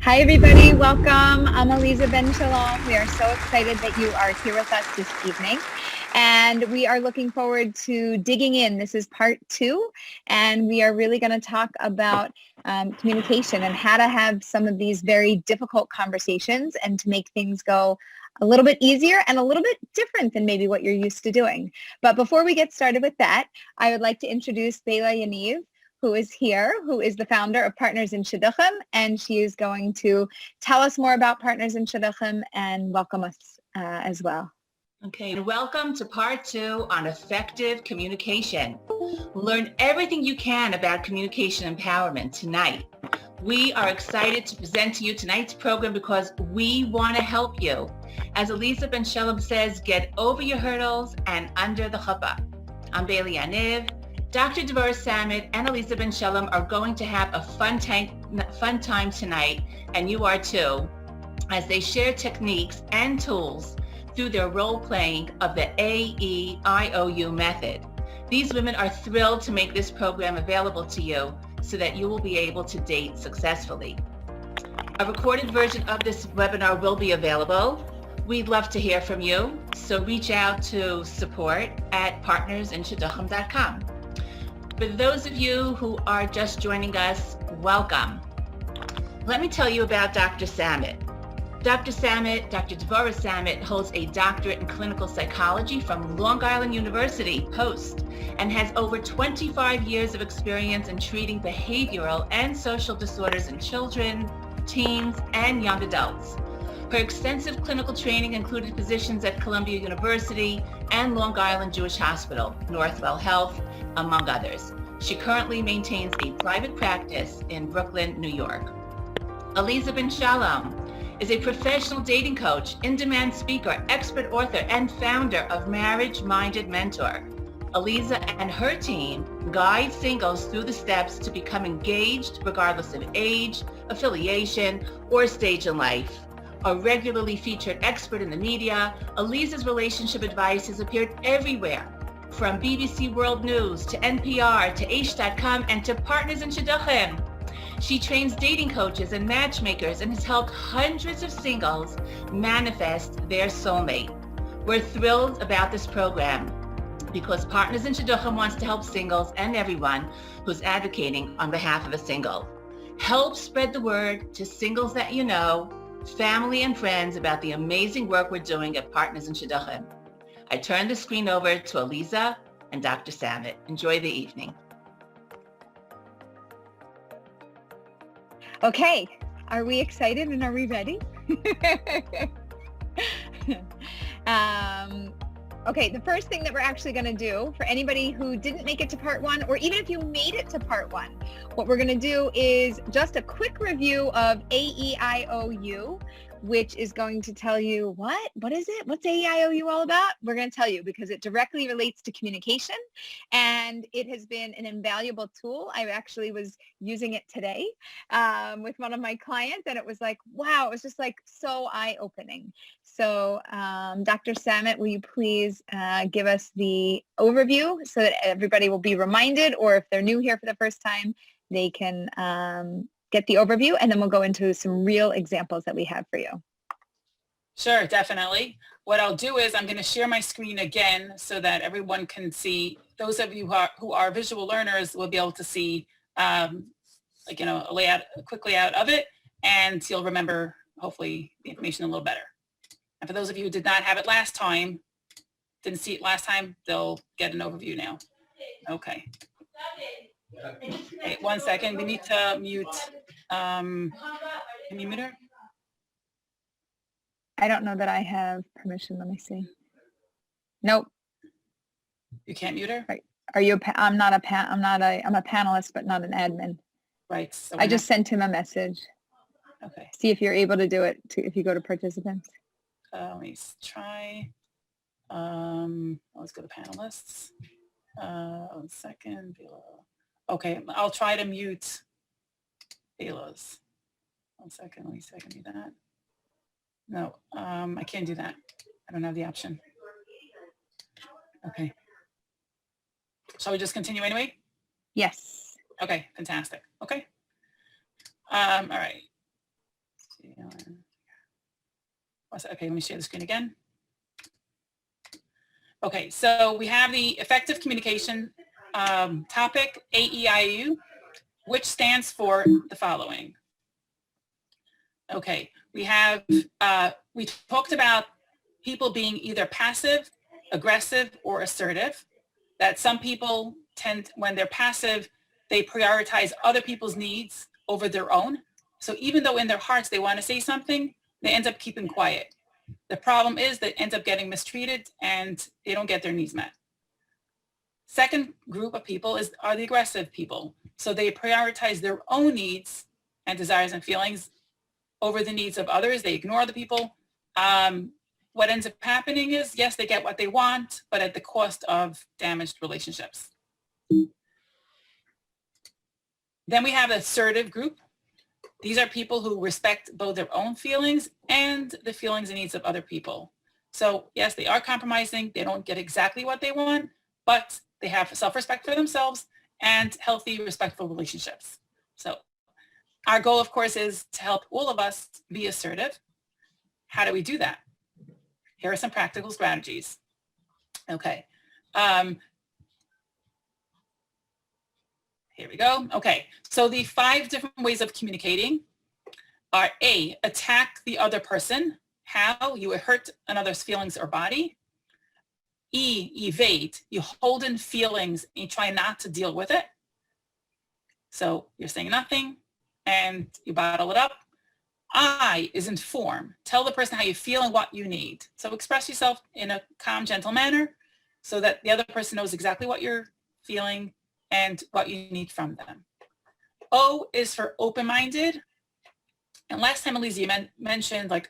Hi, everybody. Welcome. I'm Aleeza Ben Shalom. We are so excited that you are here with us this evening. And we are looking forward to digging in. This is part 2. And we are really going to talk about communication and how to have some of these very difficult conversations and to make things go a little bit easier and a little bit different than maybe what you're used to doing. But before we get started with that, I would like to introduce Bela Yaniv, who is here, who is the founder of Partners in Shidduchim, and she is going to tell us more about Partners in Shidduchim and welcome us as well. Okay, and welcome to part 2 on effective communication. Learn everything you can about communication empowerment tonight. We are excited to present to you tonight's program because we want to help you. As Aleeza Ben Shalom says, get over your hurdles and under the chuppah. I'm Bela Yaniv. Dr. Samet and Aleeza Ben Shalom are going to have a fun time tonight, and you are too, as they share techniques and tools through their role-playing of the AEIOU method. These women are thrilled to make this program available to you so that you will be able to date successfully. A recorded version of this webinar will be available. We'd love to hear from you, so reach out to support@partnersinshidduchim.com. For those of you who are just joining us, welcome. Let me tell you about Dr. Samet. Dr. Devorah Samet holds a doctorate in clinical psychology from Long Island University, Post, and has over 25 years of experience in treating behavioral and social disorders in children, teens, and young adults. Her extensive clinical training included positions at Columbia University and Long Island Jewish Hospital, Northwell Health, among others. She currently maintains a private practice in Brooklyn, New York. Aleeza Ben Shalom is a professional dating coach, in-demand speaker, expert author, and founder of Marriage Minded Mentor. Aleeza and her team guide singles through the steps to become engaged regardless of age, affiliation, or stage in life. A regularly featured expert in the media, Aleeza's relationship advice has appeared everywhere, from BBC World News to NPR to Aish.com and to Partners in Shidduchim. She trains dating coaches and matchmakers and has helped hundreds of singles manifest their soulmate. We're thrilled about this program because Partners in Shidduchim wants to help singles and everyone who's advocating on behalf of a single. Help spread the word to singles that you know, family and friends about the amazing work we're doing at Partners in Shidduchim. I turn the screen over to Aleeza and Dr. Samet. Enjoy the evening. Okay, are we excited and are we ready? Okay, the first thing that we're actually going to do for anybody who didn't make it to part 1, or even if you made it to part 1, what we're going to do is just a quick review of AEIOU, which is going to tell you what is it? What's AEIOU all about? We're going to tell you because it directly relates to communication, and it has been an invaluable tool. I actually was using it today with one of my clients, and it was like, wow, it was just like so eye-opening. So Dr. Samet, will you please give us the overview so that everybody will be reminded, or if they're new here for the first time, they can get the overview, and then we'll go into some real examples that we have for you. Sure, definitely. What I'll do is I'm going to share my screen again so that everyone can see. Those of you who are visual learners will be able to see, a layout, a quick layout of it, and you'll remember, hopefully, the information a little better. And for those of you who did not have it last time, didn't see it last time, they'll get an overview now. Okay. Hey, 1 second. We need to mute. Can you mute her? I don't know that I have permission. Let me see. Nope. You can't mute her? Right. Are you? I'm a panelist, but not an admin. Right. So I just sent him a message. Okay. See if you're able to do it if you go to participants. Let me try. Let's go to panelists. 1 second. Okay, I'll try to mute Bela's. 1 second, let me see if I can do that. No, I can't do that. I don't have the option. Okay. Shall we just continue anyway? Yes. Okay, fantastic. Okay. All right. Okay, let me share the screen again. Okay, so we have the effective communication topic, AEIU, which stands for the following. Okay, we talked about people being either passive, aggressive, or assertive, that some people tend, when they're passive, they prioritize other people's needs over their own. So even though in their hearts they want to say something, they end up keeping quiet. The problem is they end up getting mistreated and they don't get their needs met. Second group of people are the aggressive people. So they prioritize their own needs and desires and feelings over the needs of others. They ignore the people. What ends up happening is, yes, they get what they want, but at the cost of damaged relationships. Then we have assertive group. These are people who respect both their own feelings and the feelings and needs of other people. So yes, they are compromising. They don't get exactly what they want, but they have self-respect for themselves and healthy, respectful relationships. So our goal, of course, is to help all of us be assertive. How do we do that? Here are some practical strategies. Okay. Here we go. Okay, so the 5 different ways of communicating are A, attack the other person. How? You hurt another's feelings or body. E, evade. You hold in feelings and you try not to deal with it. So you're saying nothing and you bottle it up. I is inform. Tell the person how you feel and what you need. So express yourself in a calm, gentle manner so that the other person knows exactly what you're feeling and what you need from them. O is for open-minded. And last time, Aleeza, you mentioned like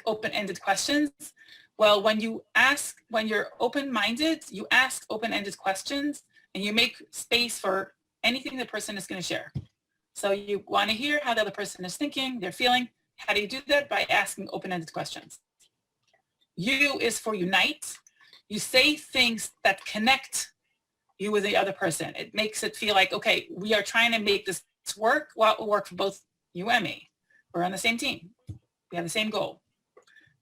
open-ended questions. Well, when you're open-minded, you ask open-ended questions and you make space for anything the person is going to share. So you want to hear how the other person is thinking, they're feeling. How do you do that? By asking open-ended questions. U is for unite. You say things that connect you with the other person. It makes it feel like, okay, we are trying to make this work. Well, it will work for both you and me. We're on the same team. We have the same goal.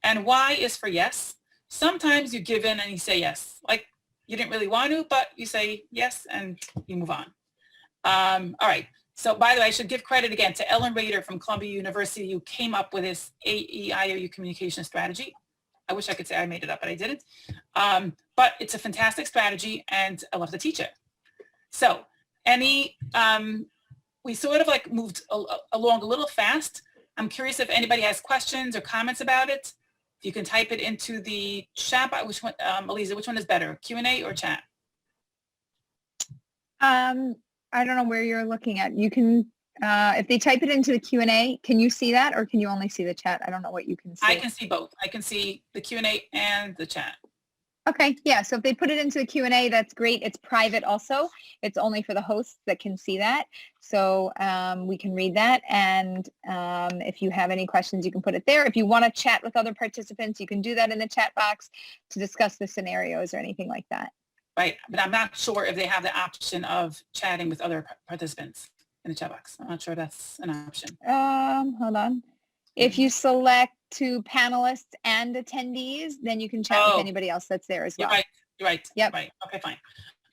And Y is for yes. Sometimes you give in and you say yes. Like you didn't really want to, but you say yes and you move on. All right. So by the way, I should give credit again to Ellen Rader from Columbia University who came up with this AEIOU communication strategy. I wish I could say I made it up, but I didn't. But it's a fantastic strategy and I love to teach it. So we sort of like moved along a little fast. I'm curious if anybody has questions or comments about it. If you can type it into the chat box. Which one, Aleeza, which one is better, Q&A or chat? I don't know where you're looking at. You can, if they type it into the Q&A, can you see that or can you only see the chat? I don't know what you can see. I can see both. I can see the Q&A and the chat. Okay, yeah, so if they put it into the Q&A, that's great. It's private also. It's only for the hosts that can see that. So we can read that. And if you have any questions, you can put it there. If you want to chat with other participants, you can do that in the chat box to discuss the scenarios or anything like that. Right, but I'm not sure if they have the option of chatting with other participants in the chat box. I'm not sure that's an option. Hold on. If you select to panelists and attendees, then you can chat with anybody else that's there as well. You're right. Yep. Right. Okay, fine.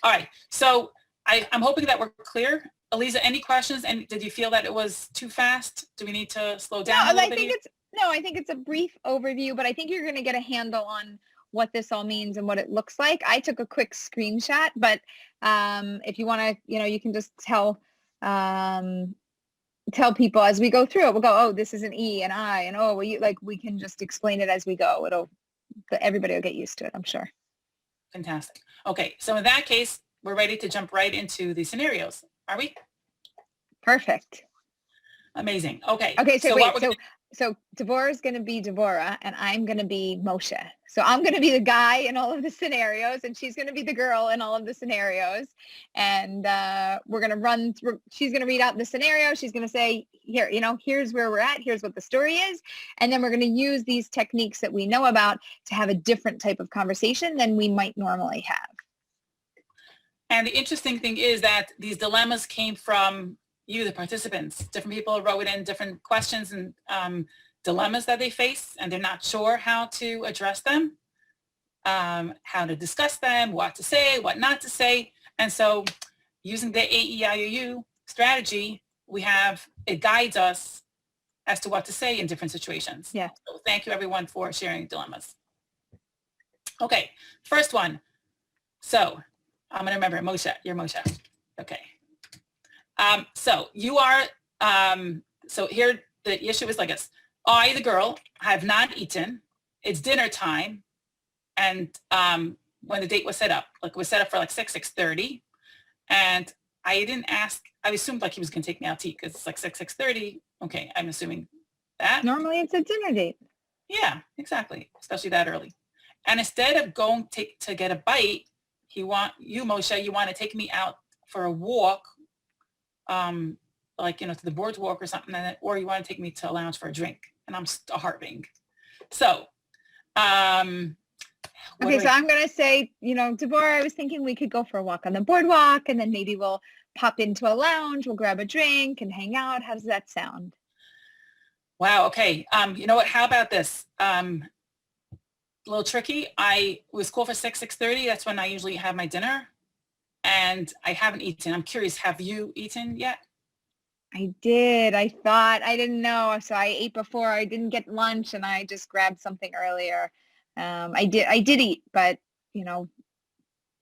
All right. So I'm hoping that we're clear. Aleeza, any questions? And did you feel that it was too fast? Do we need to slow down a little bit? I think it's a brief overview, but I think you're going to get a handle on what this all means and what it looks like. I took a quick screenshot, but if you want to, you can just tell people as we go through it. We'll go, oh, this is an E and I, and oh, well, we can just explain it as we go. Everybody will get used to it, I'm sure. Fantastic. Okay, so in that case, we're ready to jump right into the scenarios. Are we? Perfect. Amazing. Okay. Okay, so Devorah's going to be Devorah and I'm going to be Moshe. So I'm going to be the guy in all of the scenarios and she's going to be the girl in all of the scenarios. And we're going to run through, she's going to read out the scenario. She's going to say, here, here's where we're at. Here's what the story is. And then we're going to use these techniques that we know about to have a different type of conversation than we might normally have. And the interesting thing is that these dilemmas came from you, the participants. Different people wrote in different questions and dilemmas that they face and they're not sure how to address them, how to discuss them, what to say, what not to say. And so using the AEIOU strategy, it guides us as to what to say in different situations. Yeah. So thank you everyone for sharing dilemmas. Okay, first one. So I'm gonna remember Moshe, you're Moshe. Okay. So you are, so here the issue is like this. I, the girl, have not eaten. It's dinner time. And when the date was set up, like it was set up for like 6:30. And I didn't ask, I assumed like he was gonna take me out to eat because it's like 6:30. Okay, I'm assuming that. Normally it's a dinner date. Yeah, exactly, especially that early. And instead of going to get a bite, Moshe, you want to take me out for a walk, like, to the boardwalk or something, or you want to take me to a lounge for a drink. And I'm starving. So, okay, so I'm going to say, Deborah, I was thinking we could go for a walk on the boardwalk and then maybe we'll pop into a lounge, we'll grab a drink and hang out. How does that sound? Wow. Okay. You know what? How about this? A little tricky. I was called for 6:30. That's when I usually have my dinner, and I haven't eaten. I'm curious. Have you eaten yet? I did. I thought I didn't know, so I ate before. I didn't get lunch, and I just grabbed something earlier. I did eat, but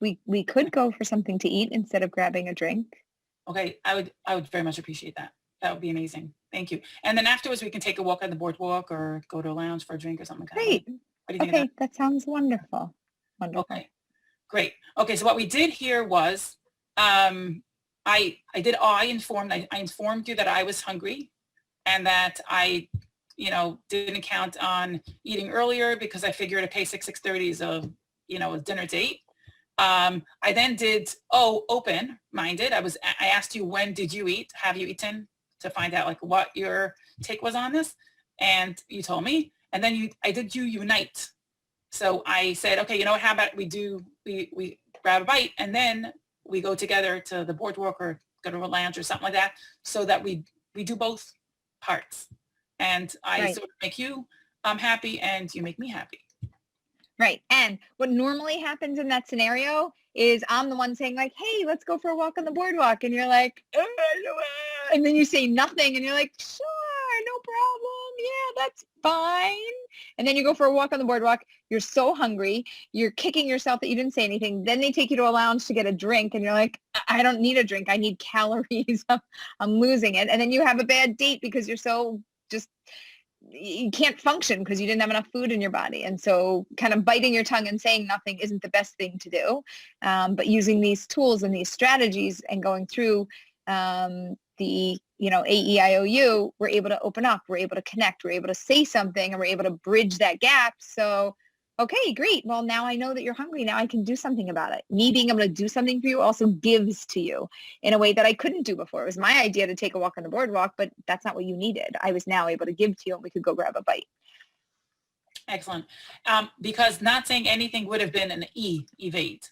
we could go for something to eat instead of grabbing a drink. Okay, I would very much appreciate that. That would be amazing. Thank you. And then afterwards, we can take a walk on the boardwalk or go to a lounge for a drink or something. Great. What do you think Okay, of that sounds wonderful. Wonderful. Okay, great. Okay, so what we did here was I informed you that I was hungry and that I, didn't count on eating earlier because I figured okay, 6:30 is a dinner date. I then did open-minded. I asked you, when did you eat? Have you eaten? To find out like what your take was on this, and you told me. And then I did unite. So I said, okay, how about we grab a bite and then we go together to the boardwalk or go to a lounge or something like that, so that we do both parts. And I sort of make you happy and you make me happy. Right. And what normally happens in that scenario is I'm the one saying like, hey, let's go for a walk on the boardwalk. And you're like, and then you say nothing and you're like, sure, no problem. Yeah, that's fine. And then you go for a walk on the boardwalk. You're so hungry. You're kicking yourself that you didn't say anything. Then they take you to a lounge to get a drink. And you're like, I don't need a drink. I need calories. I'm losing it. And then you have a bad date because you're so you can't function because you didn't have enough food in your body. And so kind of biting your tongue and saying nothing isn't the best thing to do. But using these tools and these strategies and going through the AEIOU, we're able to open up, we're able to connect, we're able to say something, and we're able to bridge that gap. So, okay, great. Well, now I know that you're hungry. Now I can do something about it. Me being able to do something for you also gives to you in a way that I couldn't do before. It was my idea to take a walk on the boardwalk, but that's not what you needed. I was now able to give to you and we could go grab a bite. Excellent. Because not saying anything would have been an evade.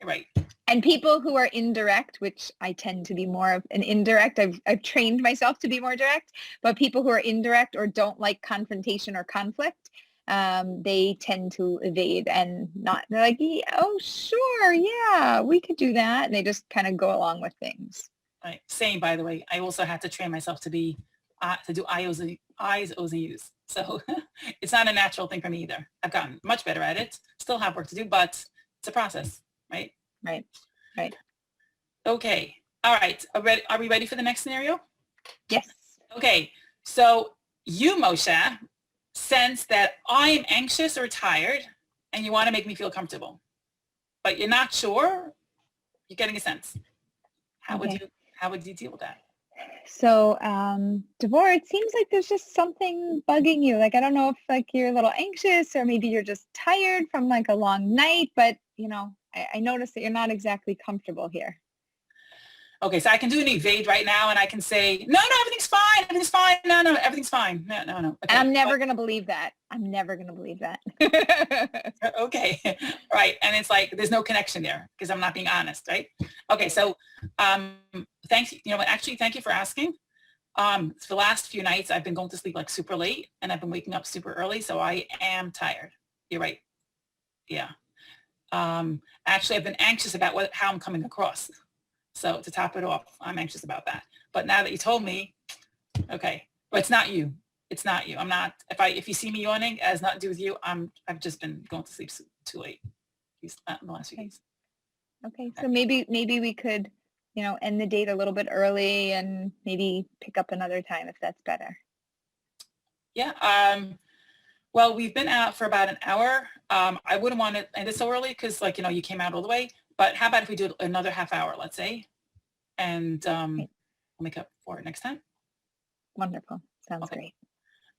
Right. And people who are indirect, which I tend to be more of an indirect, I've trained myself to be more direct, but people who are indirect or don't like confrontation or conflict, they tend to evade and not, they're like, oh, sure, yeah, we could do that. And they just kind of go along with things. Right. Same, by the way. I also had to train myself to do eyes, O's, and U's. So it's not a natural thing for me either. I've gotten much better at it. Still have work to do, but it's a process. Right? Right. Okay. All right. Are we ready for the next scenario? Yes. Okay. So you, Moshe, sense that I am anxious or tired and you want to make me feel comfortable, but you're not sure. You're getting a sense. How would you deal with that? So, Deborah, it seems like there's just something bugging you. Like, I don't know if like you're a little anxious or maybe you're just tired from like a long night, but I noticed that you're not exactly comfortable here. Okay, so I can do an evade right now and I can say, no, everything's fine. Everything's fine. No, everything's fine. No. Okay. And I'm never going to believe that. I'm never going to believe that. Okay, right. And it's like, there's no connection there because I'm not being honest, right? Okay, so thanks. Thank you for asking. For the last few nights, I've been going to sleep like super late and I've been waking up super early. So I am tired. You're right. Yeah. Actually, I've been anxious about how I'm coming across. So to top it off, I'm anxious about that. But now that you told me, okay, but it's not you. It's not you. I'm not, if you see me yawning, it has nothing to do with you. I've just been going to sleep too late in the last few days. Okay. So maybe we could, end the date a little bit early and maybe pick up another time if that's better. Yeah. Well, we've been out for about an hour. I wouldn't want to end it so early because you came out all the way, but how about if we do another half hour, let's say, and we'll make up for it next time. Wonderful. Sounds great.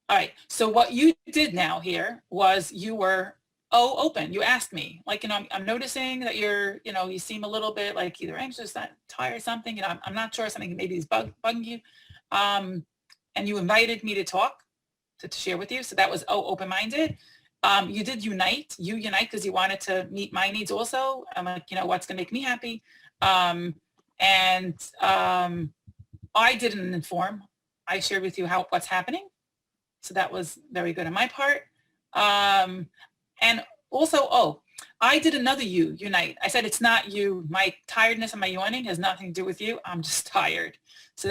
All right. So what you did now here was you were, open. You asked me, I'm noticing that you're, you seem a little bit like either anxious, tired, something, I'm not sure, something maybe is bugging you. And you invited me to talk, to share with you. So that was, open-minded. You did unite because you wanted to meet my needs also. I'm like, what's going to make me happy? I didn't inform. I shared with you what's happening. So that was very good on my part. And also, I did another unite. I said, it's not you. My tiredness and my yawning has nothing to do with you. I'm just tired. So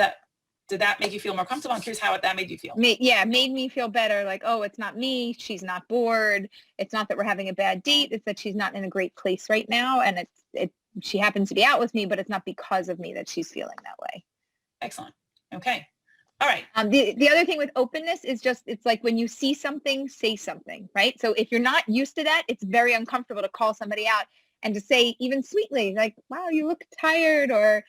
did that make you feel more comfortable? I'm curious how that made you feel. Made me feel better. Like, it's not me. She's not bored. It's not that we're having a bad date. It's that she's not in a great place right now. And she happens to be out with me, but it's not because of me that she's feeling that way. Excellent. Okay. All right. The other thing with openness is it's like when you see something, say something, right? So if you're not used to that, it's very uncomfortable to call somebody out and to say even sweetly, like, wow, you look tired, or,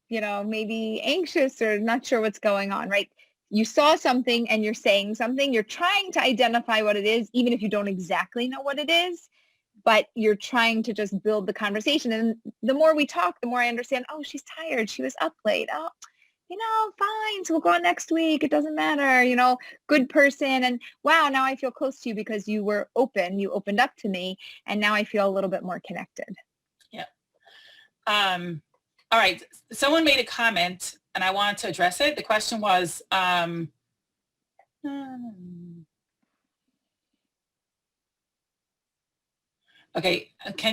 maybe anxious or not sure what's going on, right? You saw something and you're saying something, you're trying to identify what it is, even if you don't exactly know what it is, but you're trying to just build the conversation. And the more we talk, the more I understand, she's tired. She was up late. Fine. So we'll go on next week. It doesn't matter, good person. And wow, now I feel close to you because you were open. You opened up to me. And now I feel a little bit more connected. Yeah. All right. Someone made a comment and I wanted to address it. The question was, okay,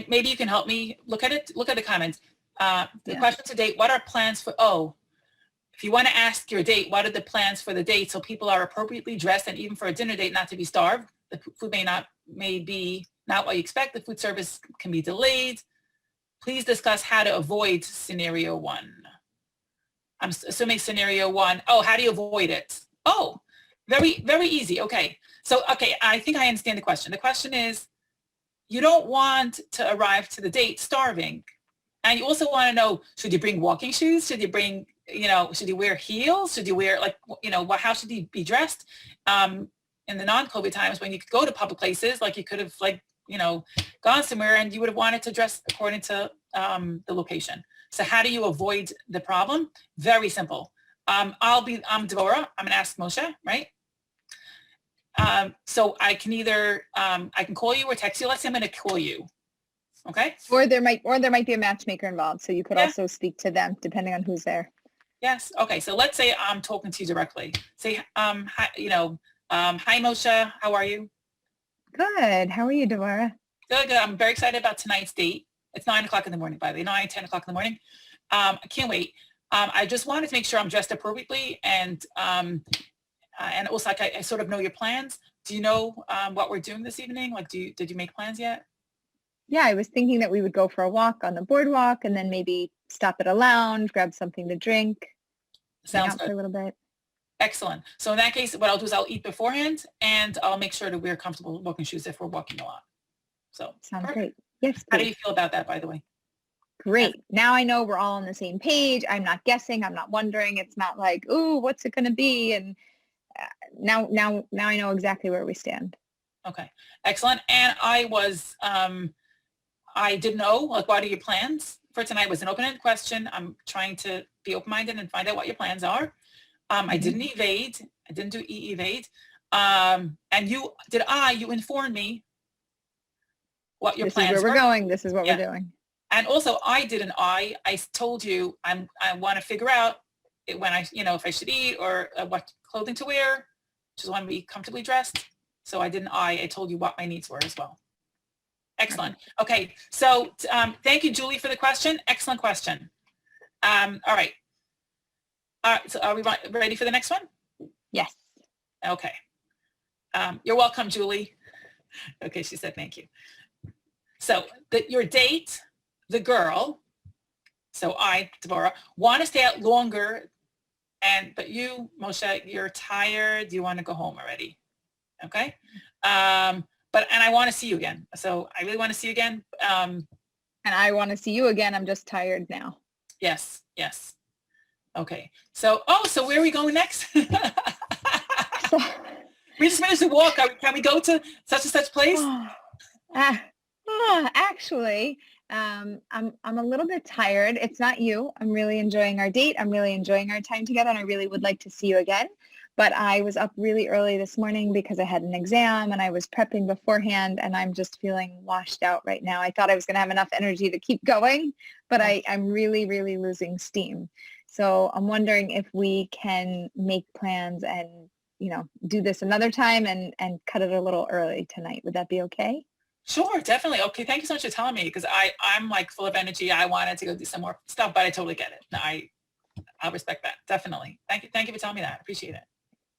maybe you can help me look at it. Look at the comments. The question to date, what are plans for, if you want to ask your date, what are the plans for the date so people are appropriately dressed and even for a dinner date not to be starved? The food may be not what you expect. The food service can be delayed. Please discuss how to avoid scenario 1. I'm assuming scenario 1. How do you avoid it? Very, very easy. Okay. So, I think I understand the question. The question is, you don't want to arrive to the date starving. And you also want to know, should you bring walking shoes? Should you bring, should you wear heels? Should you wear how should you be dressed? In the non-COVID times when you could go to public places, you could have gone somewhere and you would have wanted to dress according to the location. So how do you avoid the problem? Very simple. I'm Devorah. I'm going to ask Moshe, right? So I can either, I can call you or text you. Let's say I'm going to call you. Okay. Or there might be a matchmaker involved. So you could also speak to them depending on who's there. Yes. Okay. So let's say I'm talking to you directly. Say, hi, hi Moshe, how are you? Good. How are you, Devorah? Good. I'm very excited about tonight's date. It's 9:00 in the morning, by the way, 10 o'clock in the morning. I can't wait. I just wanted to make sure I'm dressed appropriately and also I sort of know your plans. Do you know what we're doing this evening? Did you make plans yet? Yeah, I was thinking that we would go for a walk on the boardwalk and then maybe stop at a lounge, grab something to drink. Sounds good. For a little bit. Excellent. So in that case, what I'll do is I'll eat beforehand and I'll make sure to wear comfortable walking shoes if we're walking a lot. So sounds great. Yes. Please. How do you feel about that, by the way? Great. Now I know we're all on the same page. I'm not guessing. I'm not wondering. It's not like, ooh, what's it going to be? And now I know exactly where we stand. Okay. Excellent. And I didn't know, what are your plans for tonight? It was an open-ended question. I'm trying to be open-minded and find out what your plans are. I didn't evade. I didn't do evade. And you informed me what your plans were. This is where we're going. This is what we're doing. And also I told you I want to figure out when I, if I should eat or what clothing to wear. Just want to be comfortably dressed. So I didn't I told you what my needs were as well. Excellent. Okay. So thank you, Julie, for the question. Excellent question. All right. So are we ready for the next one? Yes. Okay. You're welcome, Julie. Okay, she said thank you. So your date, the girl, so I, Deborah, want to stay out longer, but you, Moshe, you're tired. You want to go home already. Okay. And I want to see you again. So I really want to see you again. And I want to see you again. I'm just tired now. Yes. Yes. Okay. So where are we going next? We just finished the walk. Can we go to such and such place? Actually, I'm a little bit tired. It's not you. I'm really enjoying our date. I'm really enjoying our time together, and I really would like to see you again. But I was up really early this morning because I had an exam and I was prepping beforehand, and I'm just feeling washed out right now. I thought I was going to have enough energy to keep going, but I'm really, really losing steam. So I'm wondering if we can make plans and, do this another time and cut it a little early tonight. Would that be okay? Sure, definitely. Okay, thank you so much for telling me, because I'm like full of energy. I wanted to go do some more stuff, but I totally get it. I'll respect that. Definitely. Thank you for telling me that. I appreciate it.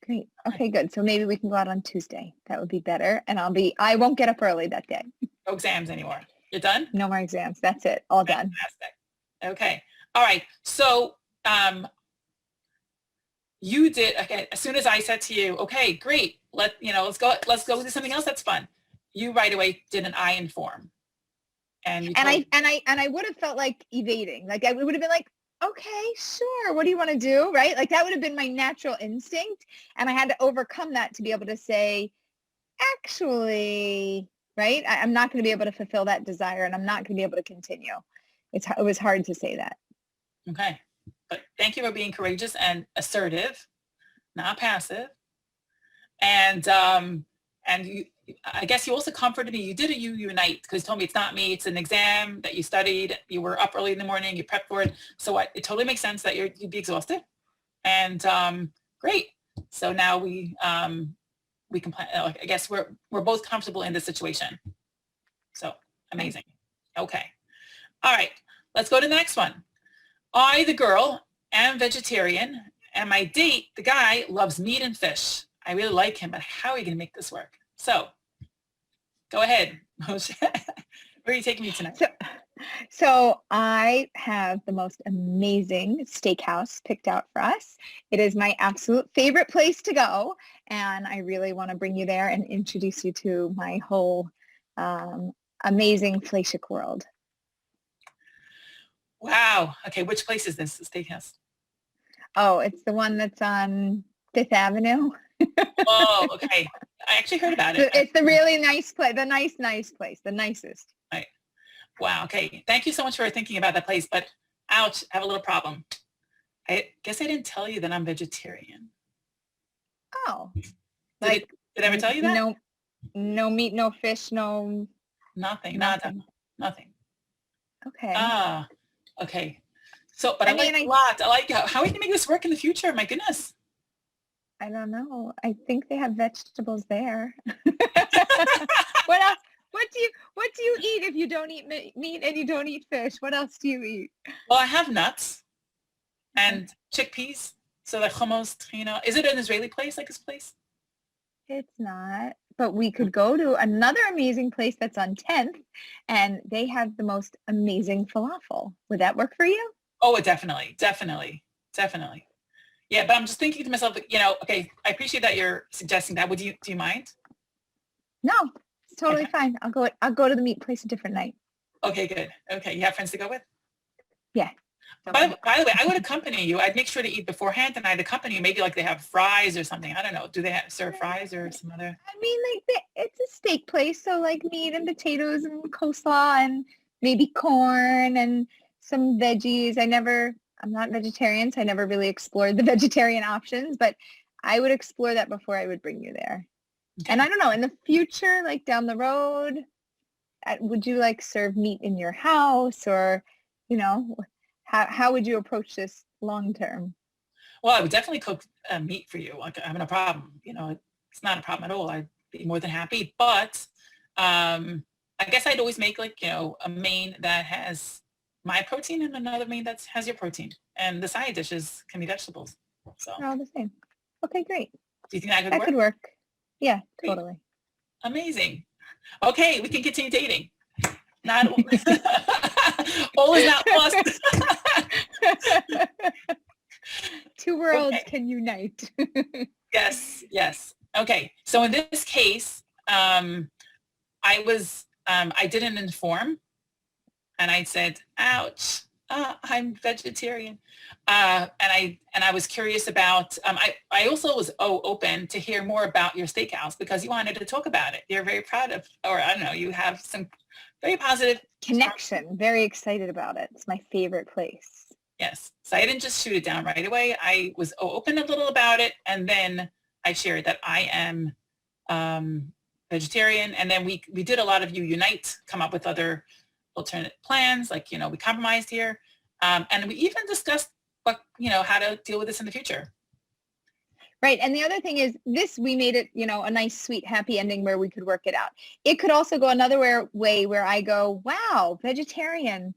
Great. Okay, good. So maybe we can go out on Tuesday. That would be better. And I won't get up early that day. No exams anymore. You're done? No more exams. That's it. All done. Fantastic. Okay. All right. So you did, okay, as soon as I said to you, okay, great. Let's go do something else that's fun. You right away did an I inform. And I would have felt like evading. Like I would have been like, okay, sure. What do you want to do? Right? Like that would have been my natural instinct. And I had to overcome that to be able to say, actually, right? I'm not going to be able to fulfill that desire, and I'm not going to be able to continue. It was hard to say that. Okay. But thank you for being courageous and assertive, not passive. And you, I guess you also comforted me. You did a unite, because you told me it's not me. It's an exam that you studied. You were up early in the morning. You prepped for it. So it totally makes sense that you'd be exhausted. And great. So now we can plan. I guess we're both comfortable in this situation. So amazing. Okay. All right. Let's go to the next one. I, the girl, am vegetarian, and my date, the guy, loves meat and fish. I really like him, but how are you going to make this work? So go ahead, Moshe. Where are you taking me tonight? So I have the most amazing steakhouse picked out for us. It is my absolute favorite place to go, and I really want to bring you there and introduce you to my whole amazing fleishik world. Wow. Okay, which place is this, the steakhouse? Oh, it's the one that's on Fifth Avenue. Oh, okay. I actually heard about it. It's the really nice place, the nice place, the nicest. Right. Wow. Okay. Thank you so much for thinking about that place, but ouch, I have a little problem. I guess I didn't tell you that I'm vegetarian. Oh. Did I ever tell you that? No meat, no fish, no... Nothing. Nothing. Okay. Okay. So, but I like a lot. I like how are you gonna make this work in the future? My goodness. I don't know. I think they have vegetables there. What else? What do you eat if you don't eat meat and you don't eat fish? What else do you eat? Well, I have nuts and chickpeas. So like hummus, tahina. Is it an Israeli place like this place? It's not. But we could go to another amazing place that's on 10th, and they have the most amazing falafel. Would that work for you? Oh, definitely. Yeah, but I'm just thinking to myself, okay, I appreciate that you're suggesting that. Do you mind? No, it's totally fine. I'll go to the meat place a different night. Okay, good. Okay, you have friends to go with? Yeah. By the way, I would accompany you. I'd make sure to eat beforehand, and I'd accompany you. Maybe like they have fries or something. I don't know. Do they serve fries or some other? I mean, it's a steak place, so like meat and potatoes and coleslaw and maybe corn and some veggies. I'm not vegetarian, so I never really explored the vegetarian options, but I would explore that before I would bring you there. Okay. And I don't know, in the future, like down the road, would you like serve meat in your house, or, how would you approach this long term? Well, I would definitely cook meat for you. Like, I have no problem. It's not a problem at all. I'd be more than happy. But I guess I'd always make like, a main that has my protein and another main that has your protein. And the side dishes can be vegetables. So They're all the same. Okay, great. do you think that could That work? could work. Yeah, Great. totally. Amazing. Okay, we can continue dating. Not all is not lost. Two worlds Okay. can unite. Yes. Okay. So in this case, I didn't inform, and I said, ouch, I'm vegetarian. And I was curious about, I also was open to hear more about your steakhouse because you wanted to talk about it. You're very proud of, or I don't know, you have some very positive Connection. Very excited about it. It's my favorite place. Yes. So I didn't just shoot it down right away. I was open a little about it, and then I shared that I am vegetarian. And then we did a lot of unite, come up with other alternate plans, like, we compromised here. And we even discussed how to deal with this in the future. Right. And the other thing is we made it, a nice, sweet, happy ending where we could work it out. It could also go another way where I go, wow, vegetarian.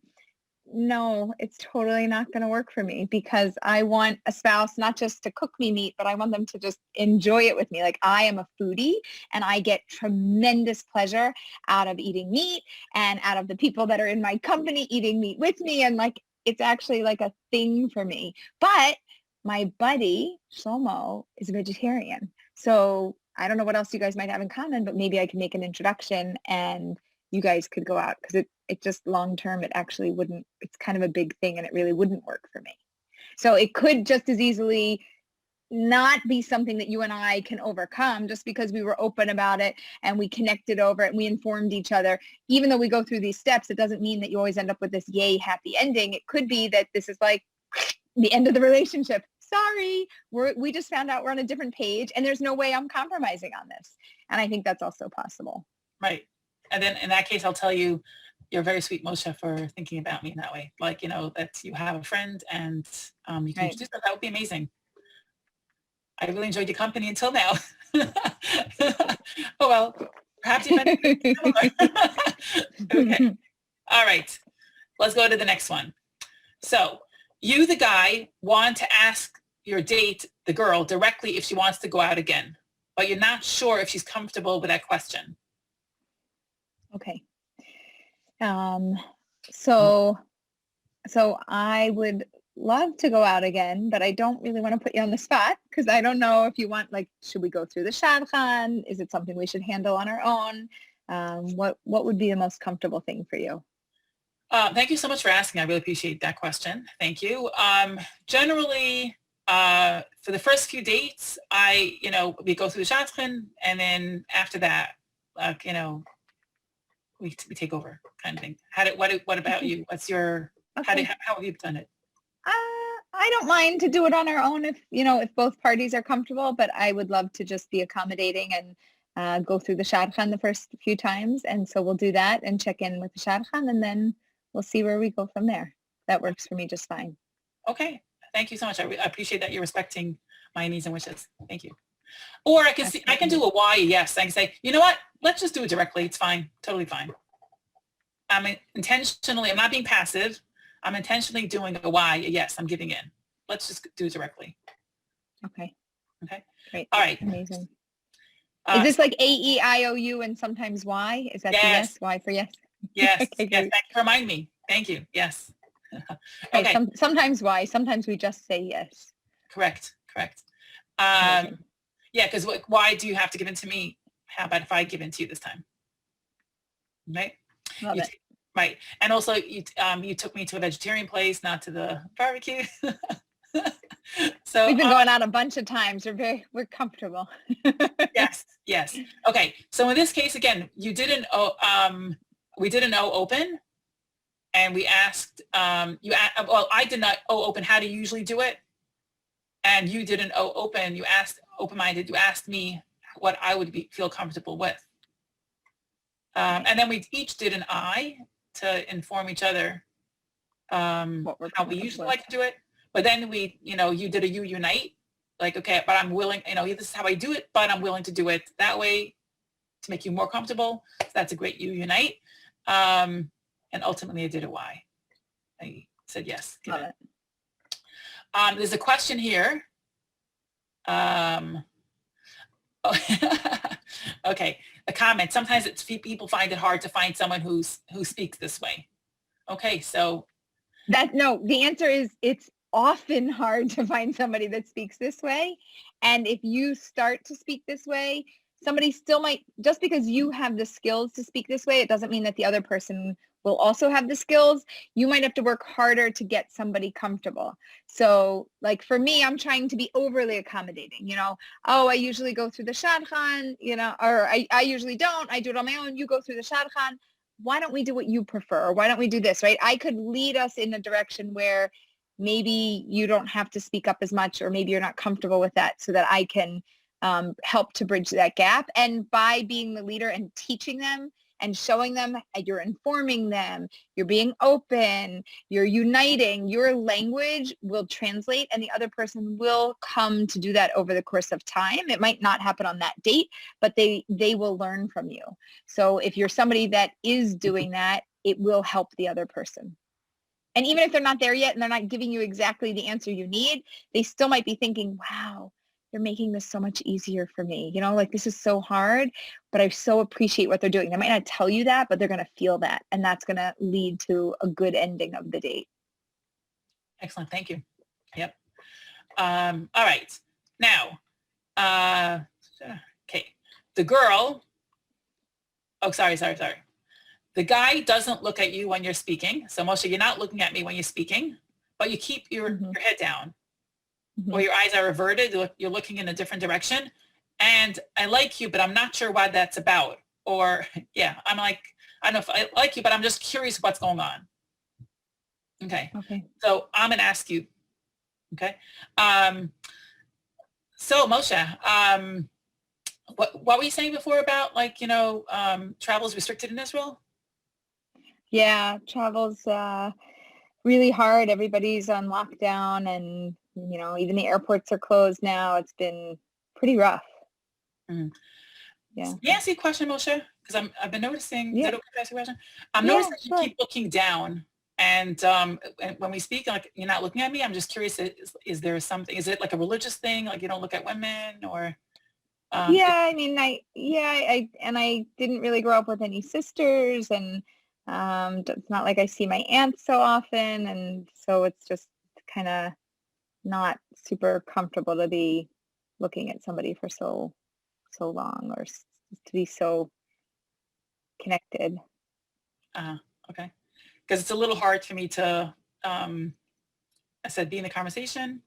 No, it's totally not going to work for me because I want a spouse not just to cook me meat, but I want them to just enjoy it with me. Like, I am a foodie and I get tremendous pleasure out of eating meat and out of the people that are in my company eating meat with me. And like, it's actually like a thing for me. But my buddy, Shlomo, is a vegetarian. So I don't know what else you guys might have in common, but maybe I can make an introduction and you guys could go out because it just long term, it actually wouldn't, it's kind of a big thing and it really wouldn't work for me. So it could just as easily not be something that you and I can overcome just because we were open about it and we connected over it and we informed each other. Even though we go through these steps, it doesn't mean that you always end up with this yay happy ending. It could be that this is like the end of the relationship. Sorry, we just found out we're on a different page and there's no way I'm compromising on this. And I think that's also possible. Right. And then in that case, I'll tell you, you're very sweet, Moshe, for thinking about me in that way. Like, that you have a friend and you can introduce that. That would be amazing. I really enjoyed your company until now. Oh, well, perhaps you find it similar. Okay. All right. Let's go to the next one. So you, the guy, want to ask your date, the girl, directly if she wants to go out again, but you're not sure if she's comfortable with that question. Okay. So I would love to go out again, but I don't really want to put you on the spot because I don't know if you want, like, should we go through the shadchan? Is it something we should handle on our own? What would be the most comfortable thing for you? Thank you so much for asking. I really appreciate that question. Thank you. Generally, for the first few dates, we go through the shadchan, and then after that, we take over, kind of thing. What about you? What's your, Okay. how have you done it? I don't mind to do it on our own if both parties are comfortable, but I would love to just be accommodating and go through the shadchan the first few times. And so we'll do that and check in with the shadchan, and then we'll see where we go from there. That works for me just fine. Okay. Thank you so much. I appreciate that you're respecting my needs and wishes. Thank you. Or I can do a why, yes. I can say, you know what? Let's just do it directly. It's fine. Totally fine. I'm not being passive. I'm intentionally doing a why, yes, I'm giving in. Let's just do it directly. Okay. Okay. Great. All right. Amazing. Is this like A-E-I-O-U and sometimes Y? Is that the yes? Y for yes? Yes. Okay, yes. Thank you for reminding me. Thank you. Yes. Okay. Sometimes Y. Sometimes we just say yes. Correct. Yeah, because why do you have to give in to me? How about if I give in to you this time? Right? Love it. Right. And also you took me to a vegetarian place, not to the barbecue. So we've been going out a bunch of times. We're comfortable. Yes. Okay. So in this case, again, we did an open, and we asked, I did not open. How do you usually do it? And you did an open. You asked open-minded. You asked me what I would feel comfortable with. And then we each did an I to inform each other how we usually like to do it. But then you did a you unite, like, okay, but I'm willing, this is how I do it, but I'm willing to do it that way to make you more comfortable. So that's a great you unite. And ultimately I did a why. I said yes. Love it. There's a question here. Okay, a comment. Sometimes people find it hard to find someone who speaks this way. Okay, so The answer is it's often hard to find somebody that speaks this way. And if you start to speak this way, somebody still might, just because you have the skills to speak this way, it doesn't mean that the other person will also have the skills. You might have to work harder to get somebody comfortable. So like for me, I'm trying to be overly accommodating, I usually go through the shadchan, or I usually don't. I do it on my own. You go through the shadchan. Why don't we do what you prefer? Or why don't we do this, right? I could lead us in a direction where maybe you don't have to speak up as much, or maybe you're not comfortable with that, so that I can help to bridge that gap. And by being the leader and teaching them and showing them, you're informing them, you're being open, you're uniting, your language will translate, and the other person will come to do that over the course of time. It might not happen on that date, but they will learn from you. So if you're somebody that is doing that, it will help the other person. And even if they're not there yet and they're not giving you exactly the answer you need, they still might be thinking, wow, they're making this so much easier for me. Like this is so hard, but I so appreciate what they're doing. They might not tell you that, but they're going to feel that. And that's going to lead to a good ending of the date. Excellent. Thank you. Yep. All right. Now, okay. The girl, sorry. The guy doesn't look at you when you're speaking. So Moshe, you're not looking at me when you're speaking, but you keep your head down, or your eyes are averted. You're looking in a different direction. And I like you, but I'm not sure why that's about. Or I'm like, I don't know if I like you, but I'm just curious what's going on. Okay. So I'm going to ask you. Okay. So Moshe, what were you saying before about travel is restricted in Israel? Yeah, travel's really hard. Everybody's on lockdown, and even the airports are closed now. It's been pretty rough. Mm. Yeah. Can I ask you a question, Moshe? Because I've been noticing. Yeah. Is it okay to ask you a question? I'm noticing you keep looking down, and when we speak, like you're not looking at me. I'm just curious. Is there something? Is it like a religious thing? Like you don't look at women, or? I mean, I didn't really grow up with any sisters, and it's not like I see my aunts so often, and so it's just kind of not super comfortable to be looking at somebody for so long, or to be so connected. Okay. Because it's a little hard for me to, I said, be in the conversation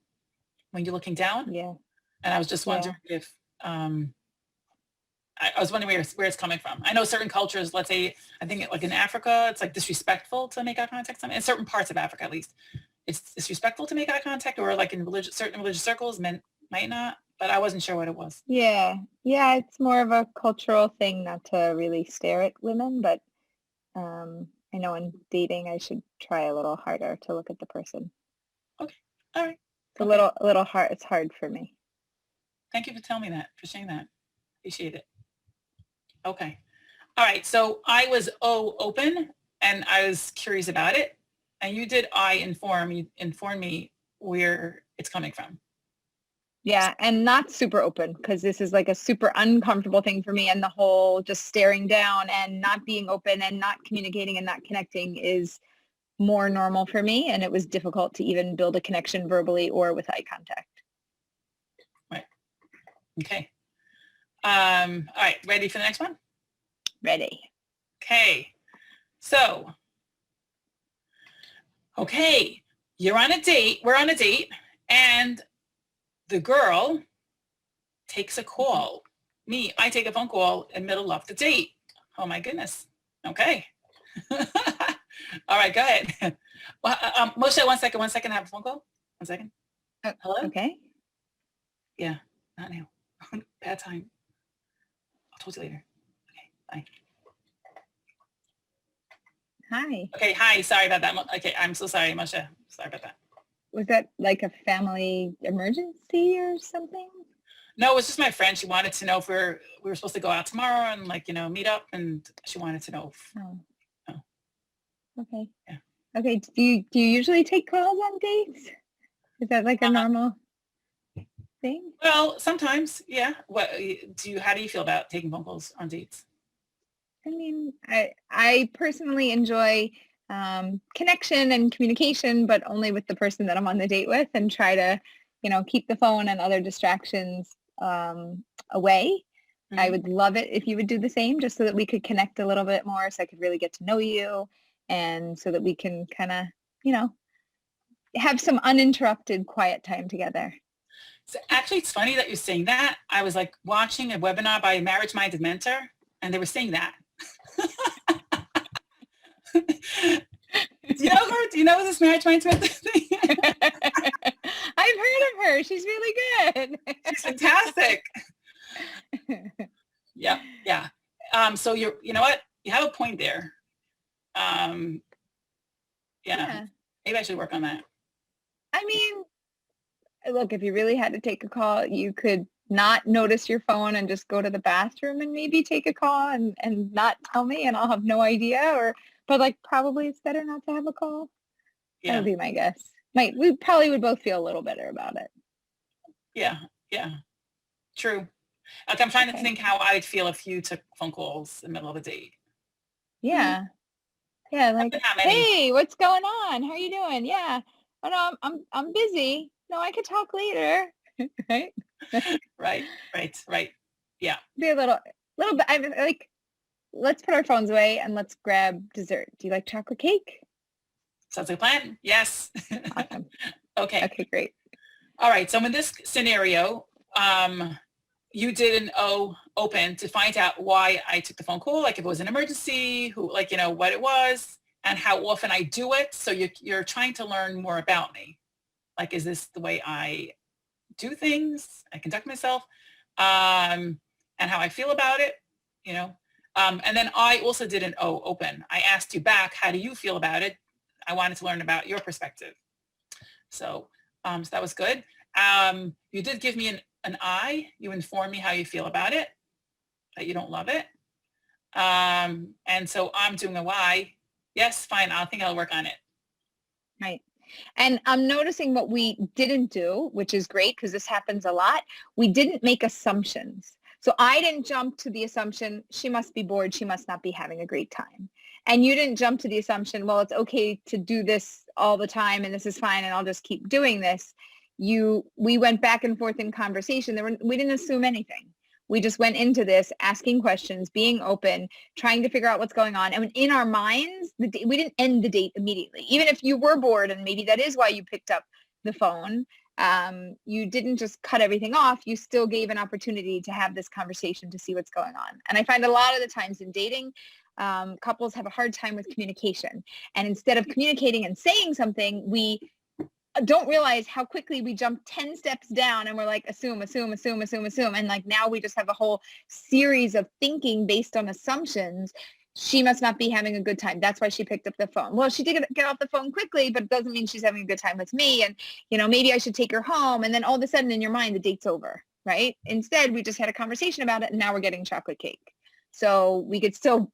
when you're looking down. Yeah. And I was just wondering if, I was wondering where it's coming from. I know certain cultures, let's say, I think like in Africa, it's like disrespectful to make eye contact. In certain parts of Africa, at least, it's disrespectful to make eye contact, or like in certain religious circles, men might not, but I wasn't sure what it was. Yeah. It's more of a cultural thing not to really stare at women, but I know in dating, I should try a little harder to look at the person. Okay. All right. It's a little hard. It's hard for me. Thank you for telling me that, for saying that. Appreciate it. Okay. All right. So I was open, and I was curious about it. And you did inform me where it's coming from. Yeah, and not super open, because this is like a super uncomfortable thing for me, and the whole just staring down and not being open and not communicating and not connecting is more normal for me, and it was difficult to even build a connection verbally or with eye contact. Right. Okay. All right, ready for the next one? Ready. Okay. So, okay, you're on a date, we're on a date, and the girl takes a call. I take a phone call in the middle of the date. Oh my goodness. Okay. All right, go ahead. Well, Moshe, one second, I have a phone call. 1 second. Hello? Okay. Yeah, not now. Bad time. I'll talk to you later. Okay, bye. Hi. Okay, hi, sorry about that. Okay, I'm so sorry, Moshe. Sorry about that. Was that like a family emergency or something? No, it was just my friend. She wanted to know if we were supposed to go out tomorrow and like, meet up, and she wanted to know if, Oh, oh, okay. yeah. Okay. Do you usually take calls on dates? Is that like a normal thing? Well, sometimes, yeah. How do you feel about taking phone calls on dates? I mean, I personally enjoy connection and communication, but only with the person that I'm on the date with, and try to, keep the phone and other distractions away. I Mhm. would love it if you would do the same, just so that we could connect a little bit more, so I could really get to know you, and so that we can kind of, you know, have some uninterrupted quiet time together. So actually, it's funny that you're saying that. I was like watching a webinar by a marriage-minded mentor, and they were saying that. Do you know her? Do you know this marriage-minded mentor thing? I've heard of her. She's really good. She's fantastic. Yeah, yeah. So you know what? You have a point there. Yeah. Maybe I should work on that. I mean, look, if you really had to take a call, you could not notice your phone and just go to the bathroom and maybe take a call and not tell me, and I'll have no idea. But like, probably it's better not to have a call. That Yeah, would be my guess. We probably would both feel a little better about it. yeah, yeah. True. Like, I'm trying to Okay. think how I'd feel if you took phone calls in the middle of a date. Yeah. Yeah, like, How many? hey, what's going on? How are you doing? Yeah. Oh no, I'm busy. No, I could talk later. Right? Right. Yeah. Be a little bit. I'm like, let's put our phones away and let's grab dessert. Do you like chocolate cake? Sounds like a plan. Yes. Awesome. Okay. Okay, great. All right. So in this scenario, you did an O open to find out why I took the phone call, like if it was an emergency, what it was, and how often I do it. So you're trying to learn more about me. Like, is this the way I do things? I conduct myself, and how I feel about it, And then I also did an O open. I asked you back, how do you feel about it? I wanted to learn about your perspective. So that was good. You did give me an I. You informed me how you feel about it, that you don't love it. And so I'm doing a Y. Yes, fine. I think I'll work on it. Right. And I'm noticing what we didn't do, which is great because this happens a lot. We didn't make assumptions. So I didn't jump to the assumption, she must be bored, she must not be having a great time. And you didn't jump to the assumption, well, it's okay to do this all the time and this is fine and I'll just keep doing this. We went back and forth in conversation. We didn't assume anything. We just went into this asking questions, being open, trying to figure out what's going on. And in our minds, we didn't end the date immediately. Even if you were bored, and maybe that is why you picked up the phone, you didn't just cut everything off. You still gave an opportunity to have this conversation to see what's going on. And I find a lot of the times in dating, couples have a hard time with communication. And instead of communicating and saying something, we don't realize how quickly we jump 10 steps down and we're like, assume. And like, now we just have a whole series of thinking based on assumptions. She must not be having a good time. That's why she picked up the phone. Well, she did get off the phone quickly, but it doesn't mean she's having a good time with me. And, maybe I should take her home. And then all of a sudden in your mind, the date's over, right? Instead, we just had a conversation about it and now we're getting chocolate cake. So we could still,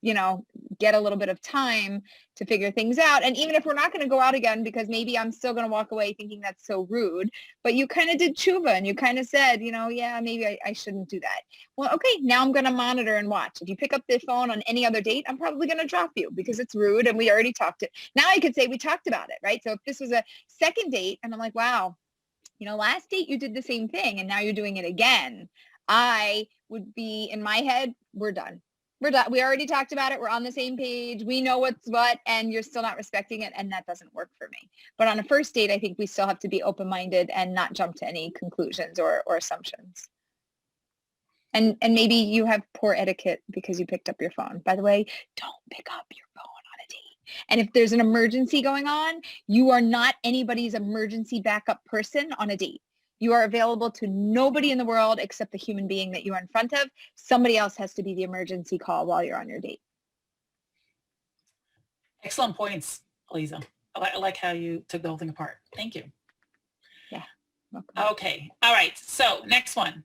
get a little bit of time to figure things out. And even if we're not going to go out again, because maybe I'm still going to walk away thinking that's so rude, but you kind of did tshuva and you kind of said, yeah, maybe I shouldn't do that. Well, okay, now I'm going to monitor and watch. If you pick up the phone on any other date, I'm probably going to drop you because it's rude and we already talked it. Now I could say we talked about it, right? So if this was a second date and I'm like, wow, last date you did the same thing and now you're doing it again, I would be in my head, we're done. We're done. We already talked about it. We're on the same page. We know what's what, and you're still not respecting it, and that doesn't work for me. But on a first date, I think we still have to be open-minded and not jump to any conclusions or assumptions. And maybe you have poor etiquette because you picked up your phone. By the way, don't pick up your phone on a date. And if there's an emergency going on, you are not anybody's emergency backup person on a date. You are available to nobody in the world except the human being that you're in front of. Somebody else has to be the emergency call while you're on your date. Excellent points, Aleeza. I like how you took the whole thing apart. Thank you. welcome. Okay. All right. So next one.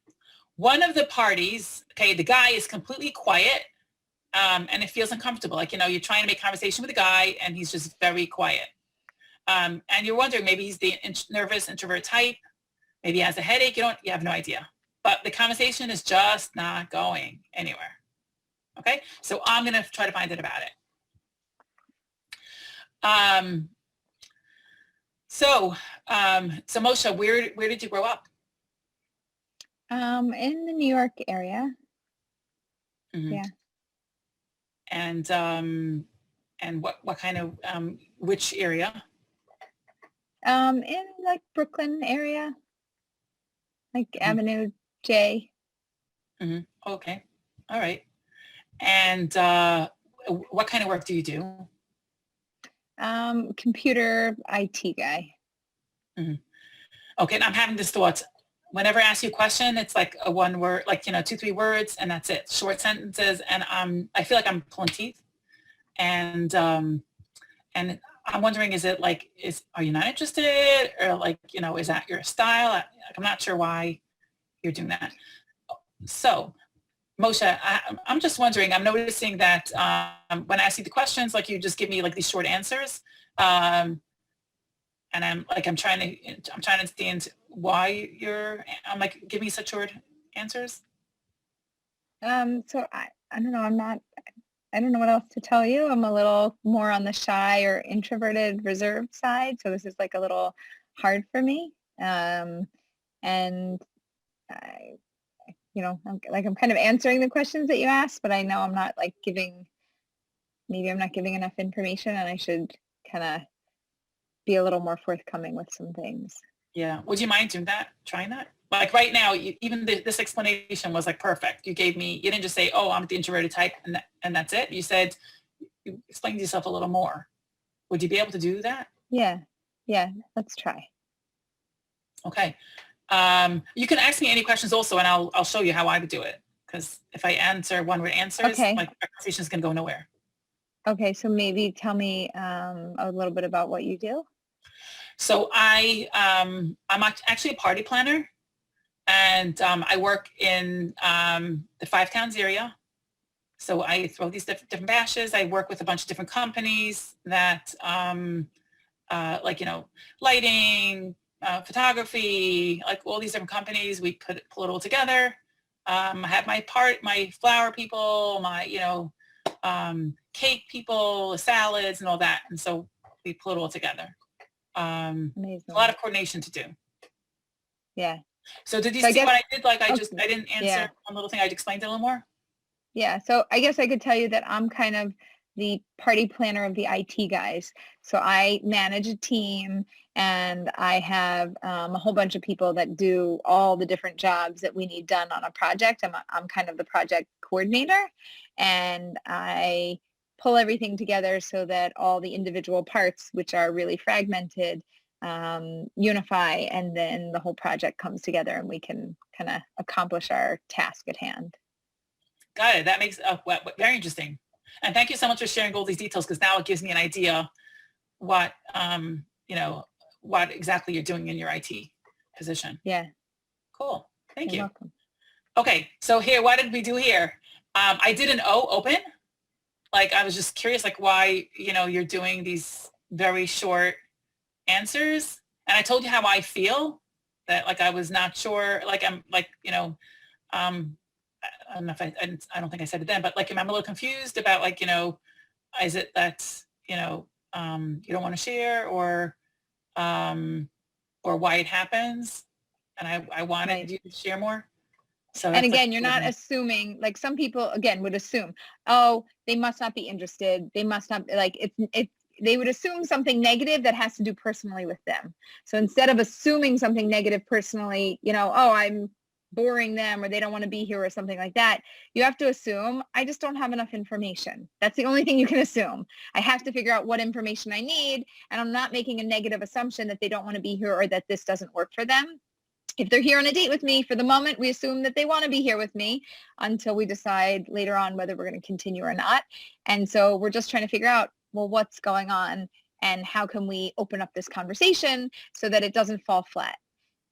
One of the parties, okay, the guy is completely quiet, and it feels uncomfortable. Like, you're trying to make conversation with a guy and he's just very quiet. And you're wondering, maybe he's the nervous introvert type. Maybe he has a headache. You have no idea. But the conversation is just not going anywhere. Okay. So I'm going to try to find out about it. So Moshe, where did you grow up? In the New York area. Mm-hmm. Yeah. And what kind of, which area? In like Brooklyn area, like Avenue J. Mm-hmm. Okay. All right. And what kind of work do you do? Computer IT guy. Mm-hmm. Okay. And I'm having this thought. Whenever I ask you a question, it's like a one word, like, 2-3 words, and that's it. Short sentences. And I feel like I'm pulling teeth. And I'm wondering, is it like, are you not interested, or like, is that your style? I'm not sure why you're doing that. So Moshe, I'm just wondering, I'm noticing that when I ask you the questions, like, you just give me like these short answers. And I'm trying to understand why I'm like, give me such short answers. So I don't know. I don't know what else to tell you. I'm a little more on the shy or introverted, reserved side. So this is like a little hard for me. And I, I'm kind of answering the questions that you asked, but I know I'm not like maybe I'm not giving enough information, and I should kind of be a little more forthcoming with some things. Yeah. Would you mind doing that? Trying that? Like right now, even this explanation was like perfect. You didn't just say, oh, I'm the introverted type, and that's it. You said, you explained yourself a little more. Would you be able to do that? Yeah. Let's try. Okay. You can ask me any questions also, and I'll show you how I would do it. Because if I answer one-word answers, okay, my conversation is going to go nowhere. Okay. So maybe tell me a little bit about what you do. So I'm actually a party planner. And I work in the 5 towns area. So I throw these different bashes. I work with a bunch of different companies that, lighting, photography, like all these different companies. We pull it all together. I have my flower people, my, cake people, salads and all that. And so we pull it all together. Amazing. A lot of coordination to do. Yeah. So did you see what I did? Like I didn't answer one little thing. I explained it a little more. Yeah. So I guess I could tell you that I'm kind of the party planner of the IT guys. So I manage a team, and I have a whole bunch of people that do all the different jobs that we need done on a project. I'm kind of the project coordinator, and I pull everything together so that all the individual parts, which are really fragmented, unify, and then the whole project comes together and we can kind of accomplish our task at hand. Got it. That makes very interesting. And thank you so much for sharing all these details, because now it gives me an idea what exactly you're doing in your IT position. Yeah. Cool. Thank you. You're welcome. Okay. So here, what did we do here? I did an open. Like, I was just curious, like, why, you're doing these very short answers. And I told you how I feel, that like I was not sure, like I'm like, I don't know if I don't think I said it then, but like I'm a little confused about like, is it that, you don't want to share, or why it happens. And I wanted you to share more. So and again, you're not assuming, like some people again would assume, oh, they must not be interested. They must not, like they would assume something negative that has to do personally with them. So instead of assuming something negative personally, oh, I'm boring them, or they don't want to be here, or something like that, you have to assume, I just don't have enough information. That's the only thing you can assume. I have to figure out what information I need, and I'm not making a negative assumption that they don't want to be here or that this doesn't work for them. If they're here on a date with me, for the moment, we assume that they want to be here with me until we decide later on whether we're going to continue or not. And so we're just trying to figure out, well, what's going on and how can we open up this conversation so that it doesn't fall flat.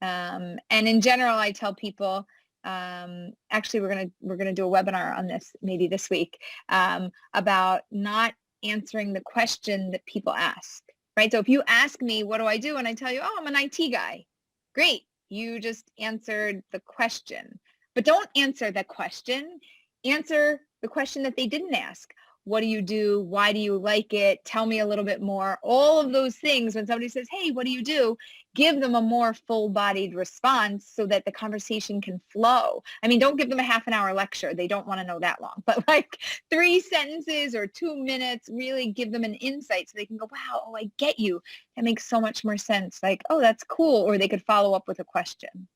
And in general, I tell people, actually, we're gonna do a webinar on this maybe this week, about not answering the question that people ask, right? So if you ask me, what do I do? And I tell you, oh, I'm an IT guy. Great. You just answered the question, but don't answer the question. Answer the question that they didn't ask. What do you do? Why do you like it? Tell me a little bit more. All of those things. When somebody says, hey, what do you do? Give them a more full-bodied response so that the conversation can flow. I mean, don't give them a half an hour lecture. They don't want to know that long, but like 3 sentences or 2 minutes, really give them an insight so they can go, wow, oh, I get you. That makes so much more sense. Like, oh, that's cool. Or they could follow up with a question.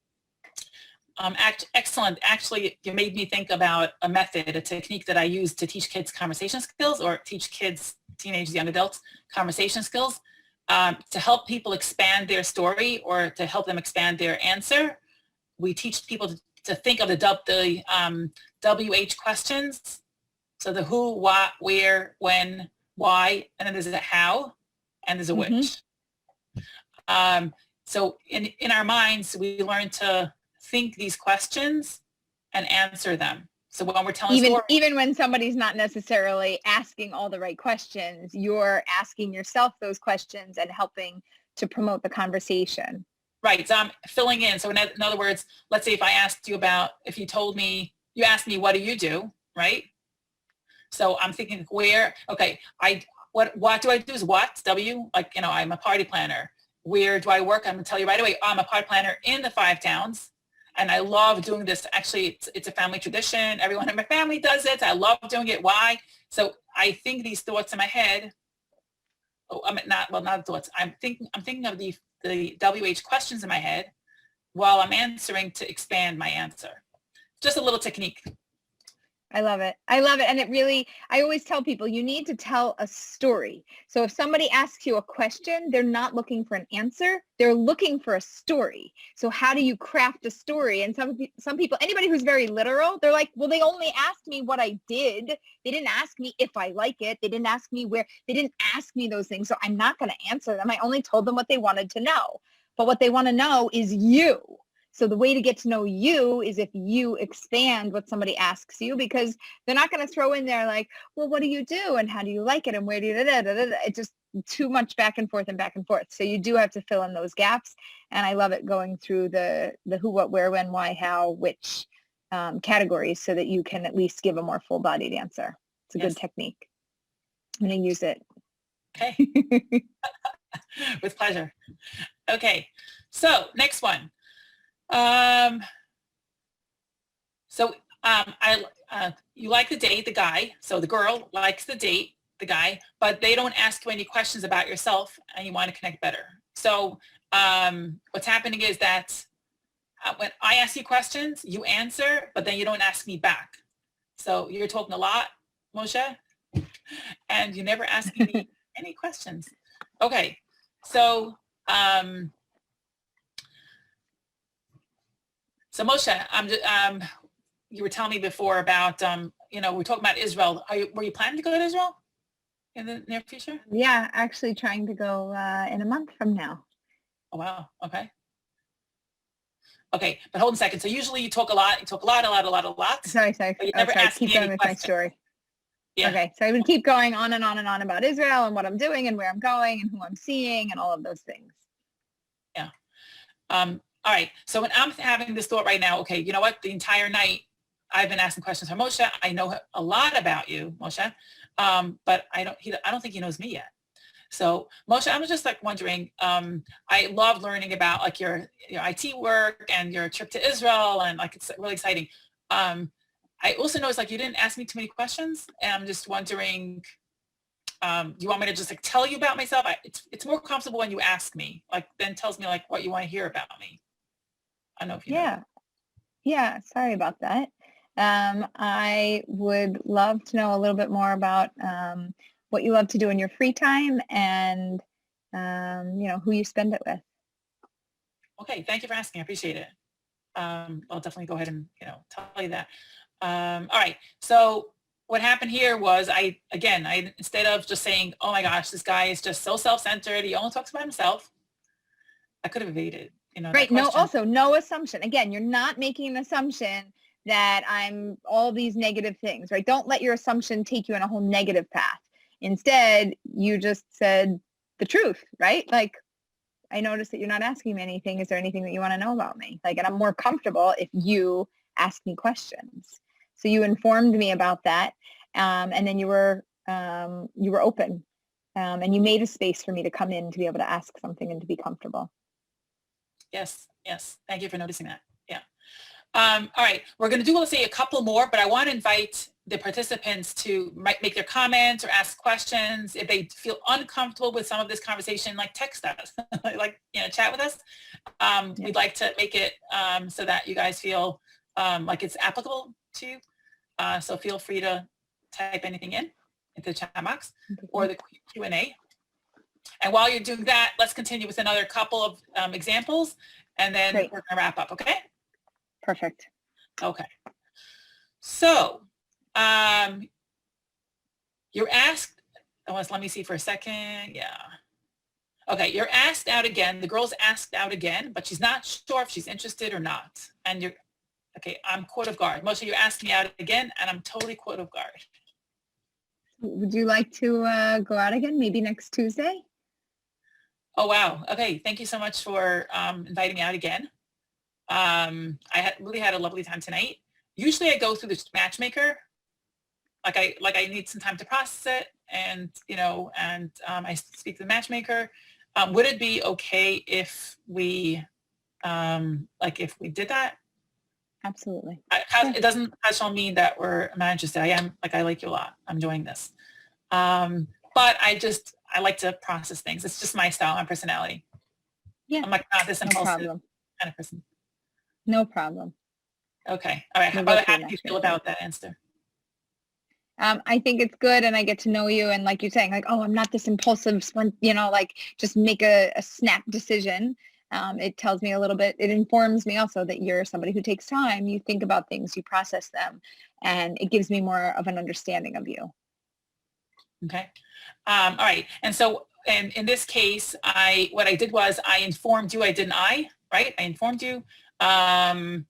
Excellent. Actually, you made me think about a method, a technique that I use to teach kids conversation skills, or teach kids, teenagers, young adults, conversation skills, to help people expand their story or to help them expand their answer. We teach people to think of the WH questions. So the who, what, where, when, why, and then there's a how, and there's a which. So in our minds, we learn to think these questions and answer them. So when we're telling even when somebody's not necessarily asking all the right questions, you're asking yourself those questions and helping to promote the conversation. Right. So I'm filling in. So in other words, let's say if I asked you about, if you told me, you asked me, what do you do? Right. So I'm thinking where, okay, what do I do is what, W, like, you know, I'm a party planner. Where do I work? I'm gonna tell you right away, I'm a party planner in the 5 towns. And I love doing this. Actually, it's a family tradition. Everyone in my family does it. I love doing it. Why? So I think these thoughts in my head. Oh, not thoughts. I'm thinking of the WH questions in my head while I'm answering to expand my answer. Just a little technique. I love it. I love it. And it really, I always tell people you need to tell a story. So if somebody asks you a question, they're not looking for an answer. They're looking for a story. So how do you craft a story? And some people, anybody who's very literal, they're like, well, they only asked me what I did. They didn't ask me if I like it. They didn't ask me where. They didn't ask me those things. So I'm not going to answer them. I only told them what they wanted to know. But what they want to know is you. So the way to get to know you is if you expand what somebody asks you, because they're not going to throw in there like, well, what do you do? And how do you like it? And where do you, It's just too much back and forth and back and forth. So you do have to fill in those gaps. And I love it going through the who, what, where, when, why, how, which categories so that you can at least give a more full-bodied answer. It's a good technique. I'm going to use it. Okay. With pleasure. Okay. So next one. You like to date the guy, so the girl likes to date the guy, but they don't ask you any questions about yourself and you want to connect better. So what's happening is that when I ask you questions, you answer, but then you don't ask me back. So you're talking a lot, Moshe, and you're never asking me any questions. Okay, so So Moshe, you were telling me before about, we're talking about Israel. Were you planning to go to Israel in the near future? Yeah, actually trying to go in a month from now. Oh, wow. Okay. Okay, but hold on a second. So usually you talk a lot. You talk a lot. Sorry. But you never ask keep me going any with questions. my story. Yeah. Okay, so I would keep going on and on and on about Israel and what I'm doing and where I'm going and who I'm seeing and all of those things. Yeah. All right. So when I'm having this thought right now, okay, you know what? The entire night I've been asking questions from Moshe. I know a lot about you, Moshe, but I don't think he knows me yet. So Moshe, I'm just like wondering, I love learning about like your IT work and your trip to Israel, and like it's really exciting. I also noticed like you didn't ask me too many questions, and I'm just wondering, do you want me to just like tell you about myself? It's more comfortable when you ask me, like then tells me like what you want to hear about me. I don't know if you know. Yeah. Sorry about that. I would love to know a little bit more about what you love to do in your free time and, who you spend it with. Okay. Thank you for asking. I appreciate it. I'll definitely go ahead and, tell you that. All right. So what happened here was I instead of just saying, oh my gosh, this guy is just so self-centered, he only talks about himself, I could have evaded. that Right. No, question. also no assumption. Again, you're not making an assumption that I'm all these negative things, right? Don't let your assumption take you on a whole negative path. Instead, you just said the truth, right? Like, I noticed that you're not asking me anything. Is there anything that you want to know about me? Like, and I'm more comfortable if you ask me questions. So you informed me about that. And then you were open. And you made a space for me to come in to be able to ask something and to be comfortable. Yes. Thank you for noticing that. Yeah. All right. We're going to do, let's say, a couple more, but I want to invite the participants to make their comments or ask questions. If they feel uncomfortable with some of this conversation, like text us, like, chat with us. We'd like to make it so that you guys feel like it's applicable to you. So feel free to type anything into the chat box or the Q&A. And while you're doing that, let's continue with another couple of examples, and then we're going to wrap up, okay? Perfect. Okay. So you're asked, let me see for a second. Yeah. Okay, you're asked out again. The girl's asked out again, but she's not sure if she's interested or not. And you're, okay, I'm caught off guard. Moshe, you're asking me out again, and I'm totally caught off guard. Would you like to go out again, maybe next Tuesday? Oh, wow. Okay, thank you so much for inviting me out again. I really had a lovely time tonight. Usually I go through the matchmaker, like I need some time to process it, and I speak to the matchmaker. Would it be okay if we if we did that? Absolutely. It doesn't mean that I'm not interested. I like you a lot. I'm enjoying this. But I like to process things. It's just my style, my personality. Yeah. I'm like not this impulsive kind of person. No problem. Okay. All right. How do you feel about that, Esther? I think it's good, and I get to know you, and like you're saying, like, oh, I'm not this impulsive, just make a snap decision. It tells me a little bit, it informs me also that you're somebody who takes time, you think about things, you process them, and it gives me more of an understanding of you. Okay. All right. And so, and in this case, what I did was I informed you, right? I informed you. The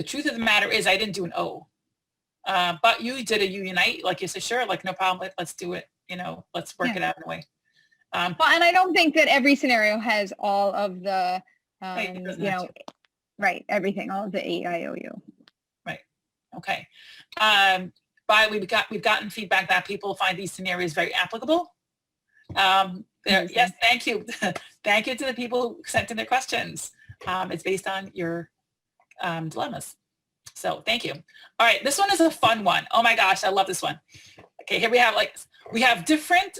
truth of the matter is I didn't do an O. But you did a unite, like you said, sure, like no problem, let's do it, let's work it out in a way. Well, and I don't think that every scenario has all of the, everything, all of the AIOU. Right. Okay. But we've gotten feedback that people find these scenarios very applicable. Yes, thank you. Thank you to the people who sent in their questions. It's based on your dilemmas. So thank you. All right, this one is a fun one. Oh my gosh, I love this one. Okay, here we have different,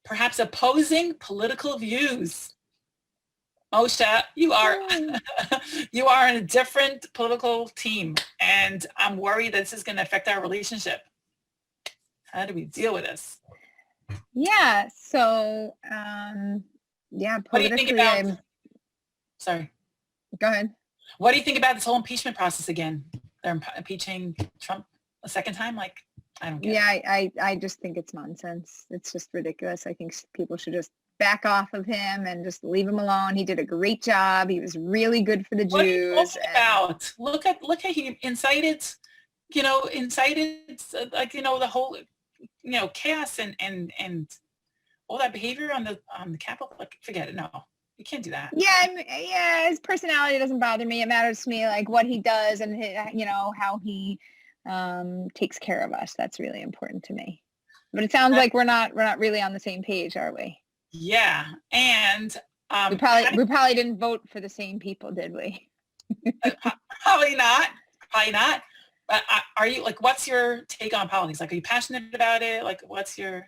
perhaps opposing political views. Moshe, you are you are in a different political team, and I'm worried that this is going to affect our relationship. How do we deal with this? Yeah. So, what do you think about? Sorry. Go ahead. What do you think about this whole impeachment process again? They're impeaching Trump a second time? Like, I don't get it. I just think it's nonsense. It's just ridiculous. I think people should just back off of him and just leave him alone. He did a great job. He was really good for the Jews. What are you talking about? Look at he incited the whole, chaos and all that behavior on the Capitol. Like, forget it. No. You can't do that. Yeah, his personality doesn't bother me. It matters to me, like what he does and how he takes care of us. That's really important to me. But it sounds like we're not really on the same page, are we? Yeah, and we probably didn't vote for the same people, did we? Probably not. But are you what's your take on politics? Like, are you passionate about it? Like, what's your?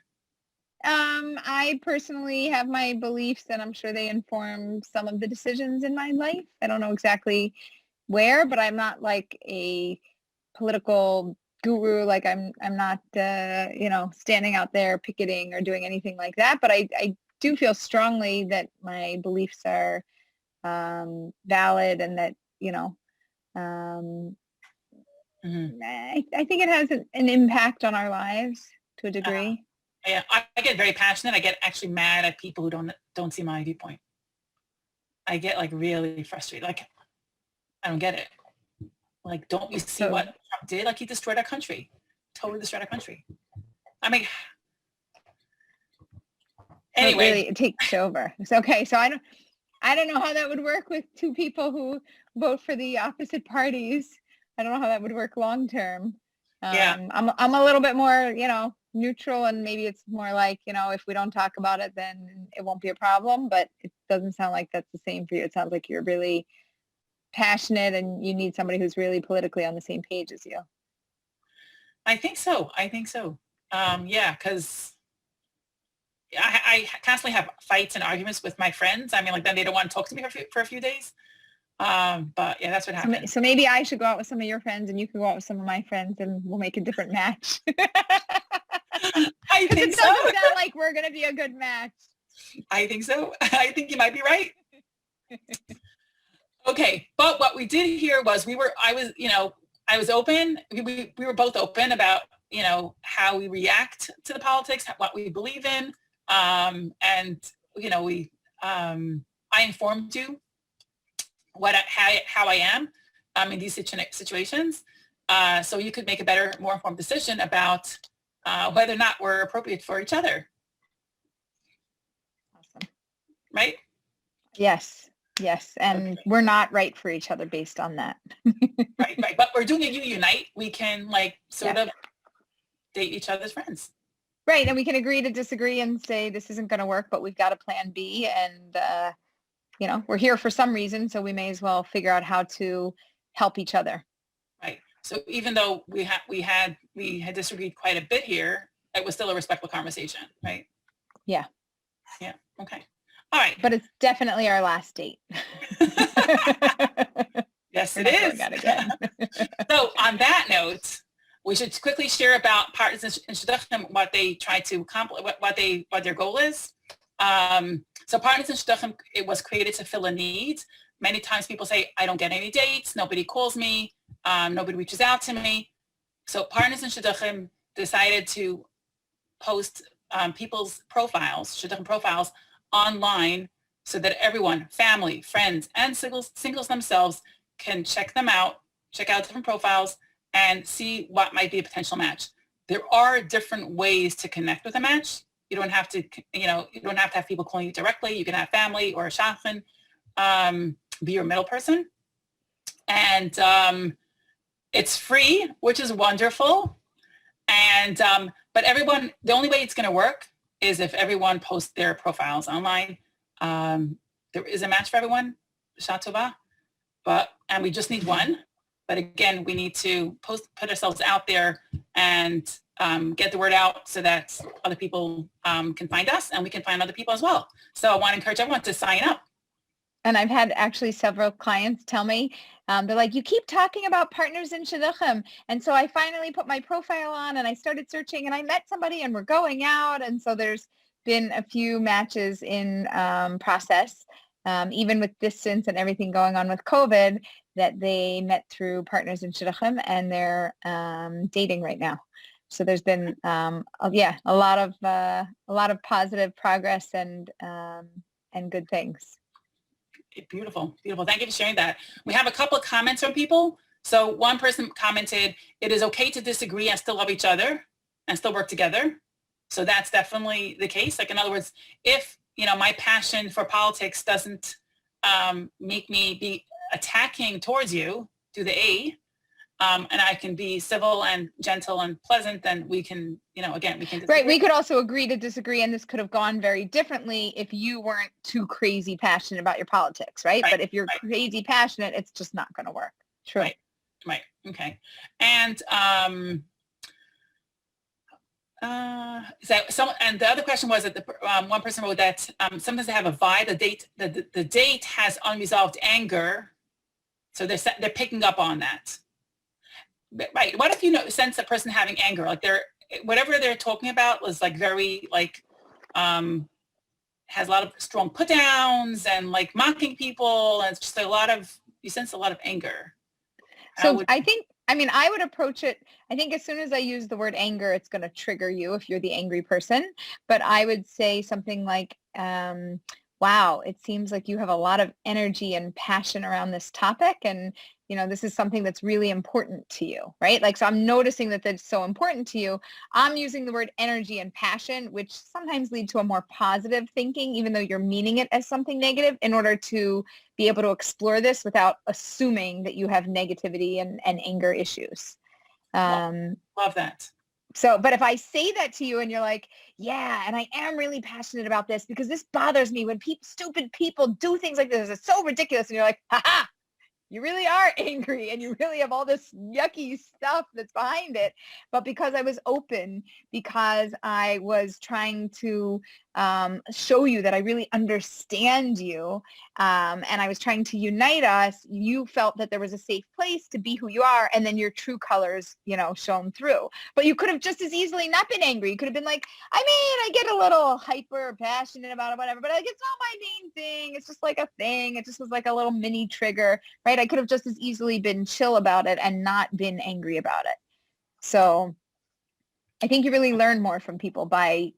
I personally have my beliefs, and I'm sure they inform some of the decisions in my life. I don't know exactly where, but I'm not like a political guru. Like I'm not, standing out there picketing or doing anything like that. But I do feel strongly that my beliefs are valid, and that, I think it has an impact on our lives to a degree. Yeah, I get very passionate. I get actually mad at people who don't see my viewpoint. I get like really frustrated. Like, I don't get it. Like, don't you see what Trump did? Like, he destroyed our country, totally destroyed our country. I mean, anyway. Really, it takes over. It's okay. So I don't know how that would work with two people who vote for the opposite parties. I don't know how that would work long term. Yeah. I'm a little bit more, neutral, and maybe it's more like, if we don't talk about it, then it won't be a problem. But it doesn't sound like that's the same for you. It sounds like you're really passionate and you need somebody who's really politically on the same page as you. I think so. Yeah, because I constantly have fights and arguments with my friends. I mean, like, then they don't want to talk to me for a few days. But yeah, that's what happens. So maybe I should go out with some of your friends and you can go out with some of my friends and we'll make a different match. I think it so. doesn't sound like we're going to be a good match. I think so. I think you might be right. Okay. But what we did here was I was open. We were both open about, how we react to the politics, what we believe in. And, I informed you how I am in these situations, so you could make a more informed decision about whether or not we're appropriate for each other. Awesome. Right? Yes. And okay. We're not right for each other based on that. Right. But we're doing a unite. We can sort of date each other's friends. Right. And we can agree to disagree and say this isn't going to work, but we've got a plan B, and we're here for some reason, so we may as well figure out how to help each other. Right. So even though we had disagreed quite a bit here, it was still a respectful conversation, right? Yeah. Yeah. Okay. All right. But it's definitely our last date. Yes, it is. Again. So on that note, we should quickly share about partners in shidduchim, what they try to accomplish, what their goal is. So partners in shidduchim, it was created to fill a need. Many times people say, I don't get any dates, nobody calls me, nobody reaches out to me. So partners in shidduchim decided to post people's profiles, shidduchim profiles, online, so that everyone, family, friends, and singles themselves can check out different profiles and see what might be a potential match. There are different ways to connect with a match. You don't have to have people calling you directly. You can have family or a shachan be your middle person. And it's free, which is wonderful. And but everyone, the only way it's going to work is if everyone posts their profiles online. There is a match for everyone, Shatova, and we just need one. But again, we need to put ourselves out there and get the word out so that other people can find us and we can find other people as well. So I want to encourage everyone to sign up. And I've had actually several clients tell me, they're like, you keep talking about partners in shidduchim. And so I finally put my profile on and I started searching and I met somebody and we're going out. And so there's been a few matches in process, even with distance and everything going on with COVID, that they met through partners in shidduchim and they're dating right now. So there's been a lot of positive progress and good things. Beautiful. Thank you for sharing that. We have a couple of comments from people. So one person commented, it is okay to disagree and still love each other and still work together. So that's definitely the case. Like, in other words, if, my passion for politics doesn't make me be attacking towards you, do the A, and I can be civil and gentle and pleasant, then we can, again, we can disagree. Right. We could also agree to disagree, and this could have gone very differently if you weren't too crazy passionate about your politics, right? But if you're crazy passionate, it's just not going to work. True. Right. Okay. And and the other question was that one person wrote that sometimes they have a vibe. The date has unresolved anger, so they're picking up on that. Right. What if you sense a person having anger, like whatever they're talking about was very has a lot of strong put downs and mocking people, and it's just you sense a lot of anger. So I would approach it. I think as soon as I use the word anger, it's going to trigger you if you're the angry person. But I would say something like, wow, it seems like you have a lot of energy and passion around this topic. And, this is something that's really important to you, right? Like, so I'm noticing that that's so important to you. I'm using the word energy and passion, which sometimes lead to a more positive thinking, even though you're meaning it as something negative, in order to be able to explore this without assuming that you have negativity and anger issues. Love that. So, but if I say that to you and you're like, yeah, and I am really passionate about this because this bothers me when stupid people do things like this. It's so ridiculous. And you're like, haha, you really are angry and you really have all this yucky stuff that's behind it. But because I was open, because I was trying to show you that I really understand you, and I was trying to unite us, you felt that there was a safe place to be who you are, and then your true colors, shone through. But you could have just as easily not been angry. You could have been like, I get a little hyper or passionate about it, whatever, but like, it's not my main thing. It's just like a thing. It just was like a little mini trigger, right? I could have just as easily been chill about it and not been angry about it. So I think you really learn more from people by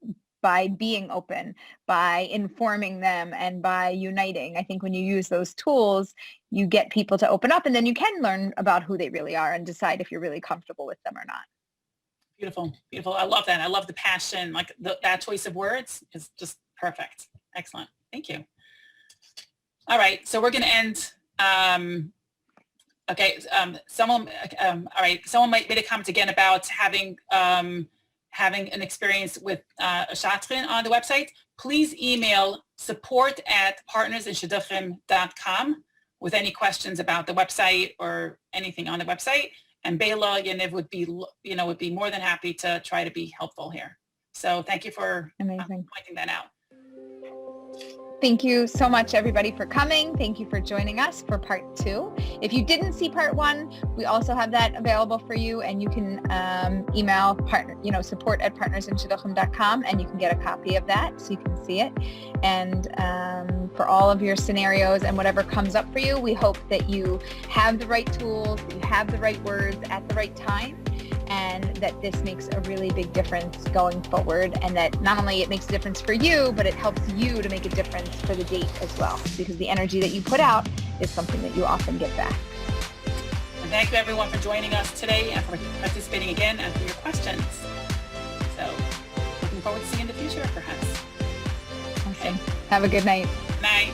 being open, by informing them, and by uniting. I think when you use those tools, you get people to open up, and then you can learn about who they really are and decide if you're really comfortable with them or not. Beautiful. Beautiful. I love that. I love the passion. Like that choice of words is just perfect. Excellent. Thank you. All right. So we're going to end. Okay. All right. Someone made a comment again about having an experience with a shatrin on the website. Please email support@partnersinshidduchim.com with any questions about the website or anything on the website. And Bela Yaniv would be more than happy to try to be helpful here. So thank you for pointing that out. Thank you so much, everybody, for coming. Thank you for joining us for part 2. If you didn't see part 1, we also have that available for you, and you can email support@partnersinshidduchim.com, and you can get a copy of that so you can see it. And for all of your scenarios and whatever comes up for you, we hope that you have the right tools, that you have the right words at the right time, and that this makes a really big difference going forward, and that not only it makes a difference for you, but it helps you to make a difference for the date as well, because the energy that you put out is something that you often get back. And thank you everyone for joining us today and for participating again and for your questions. So looking forward to seeing you in the future, perhaps. Awesome. Okay. Have a good night. Night.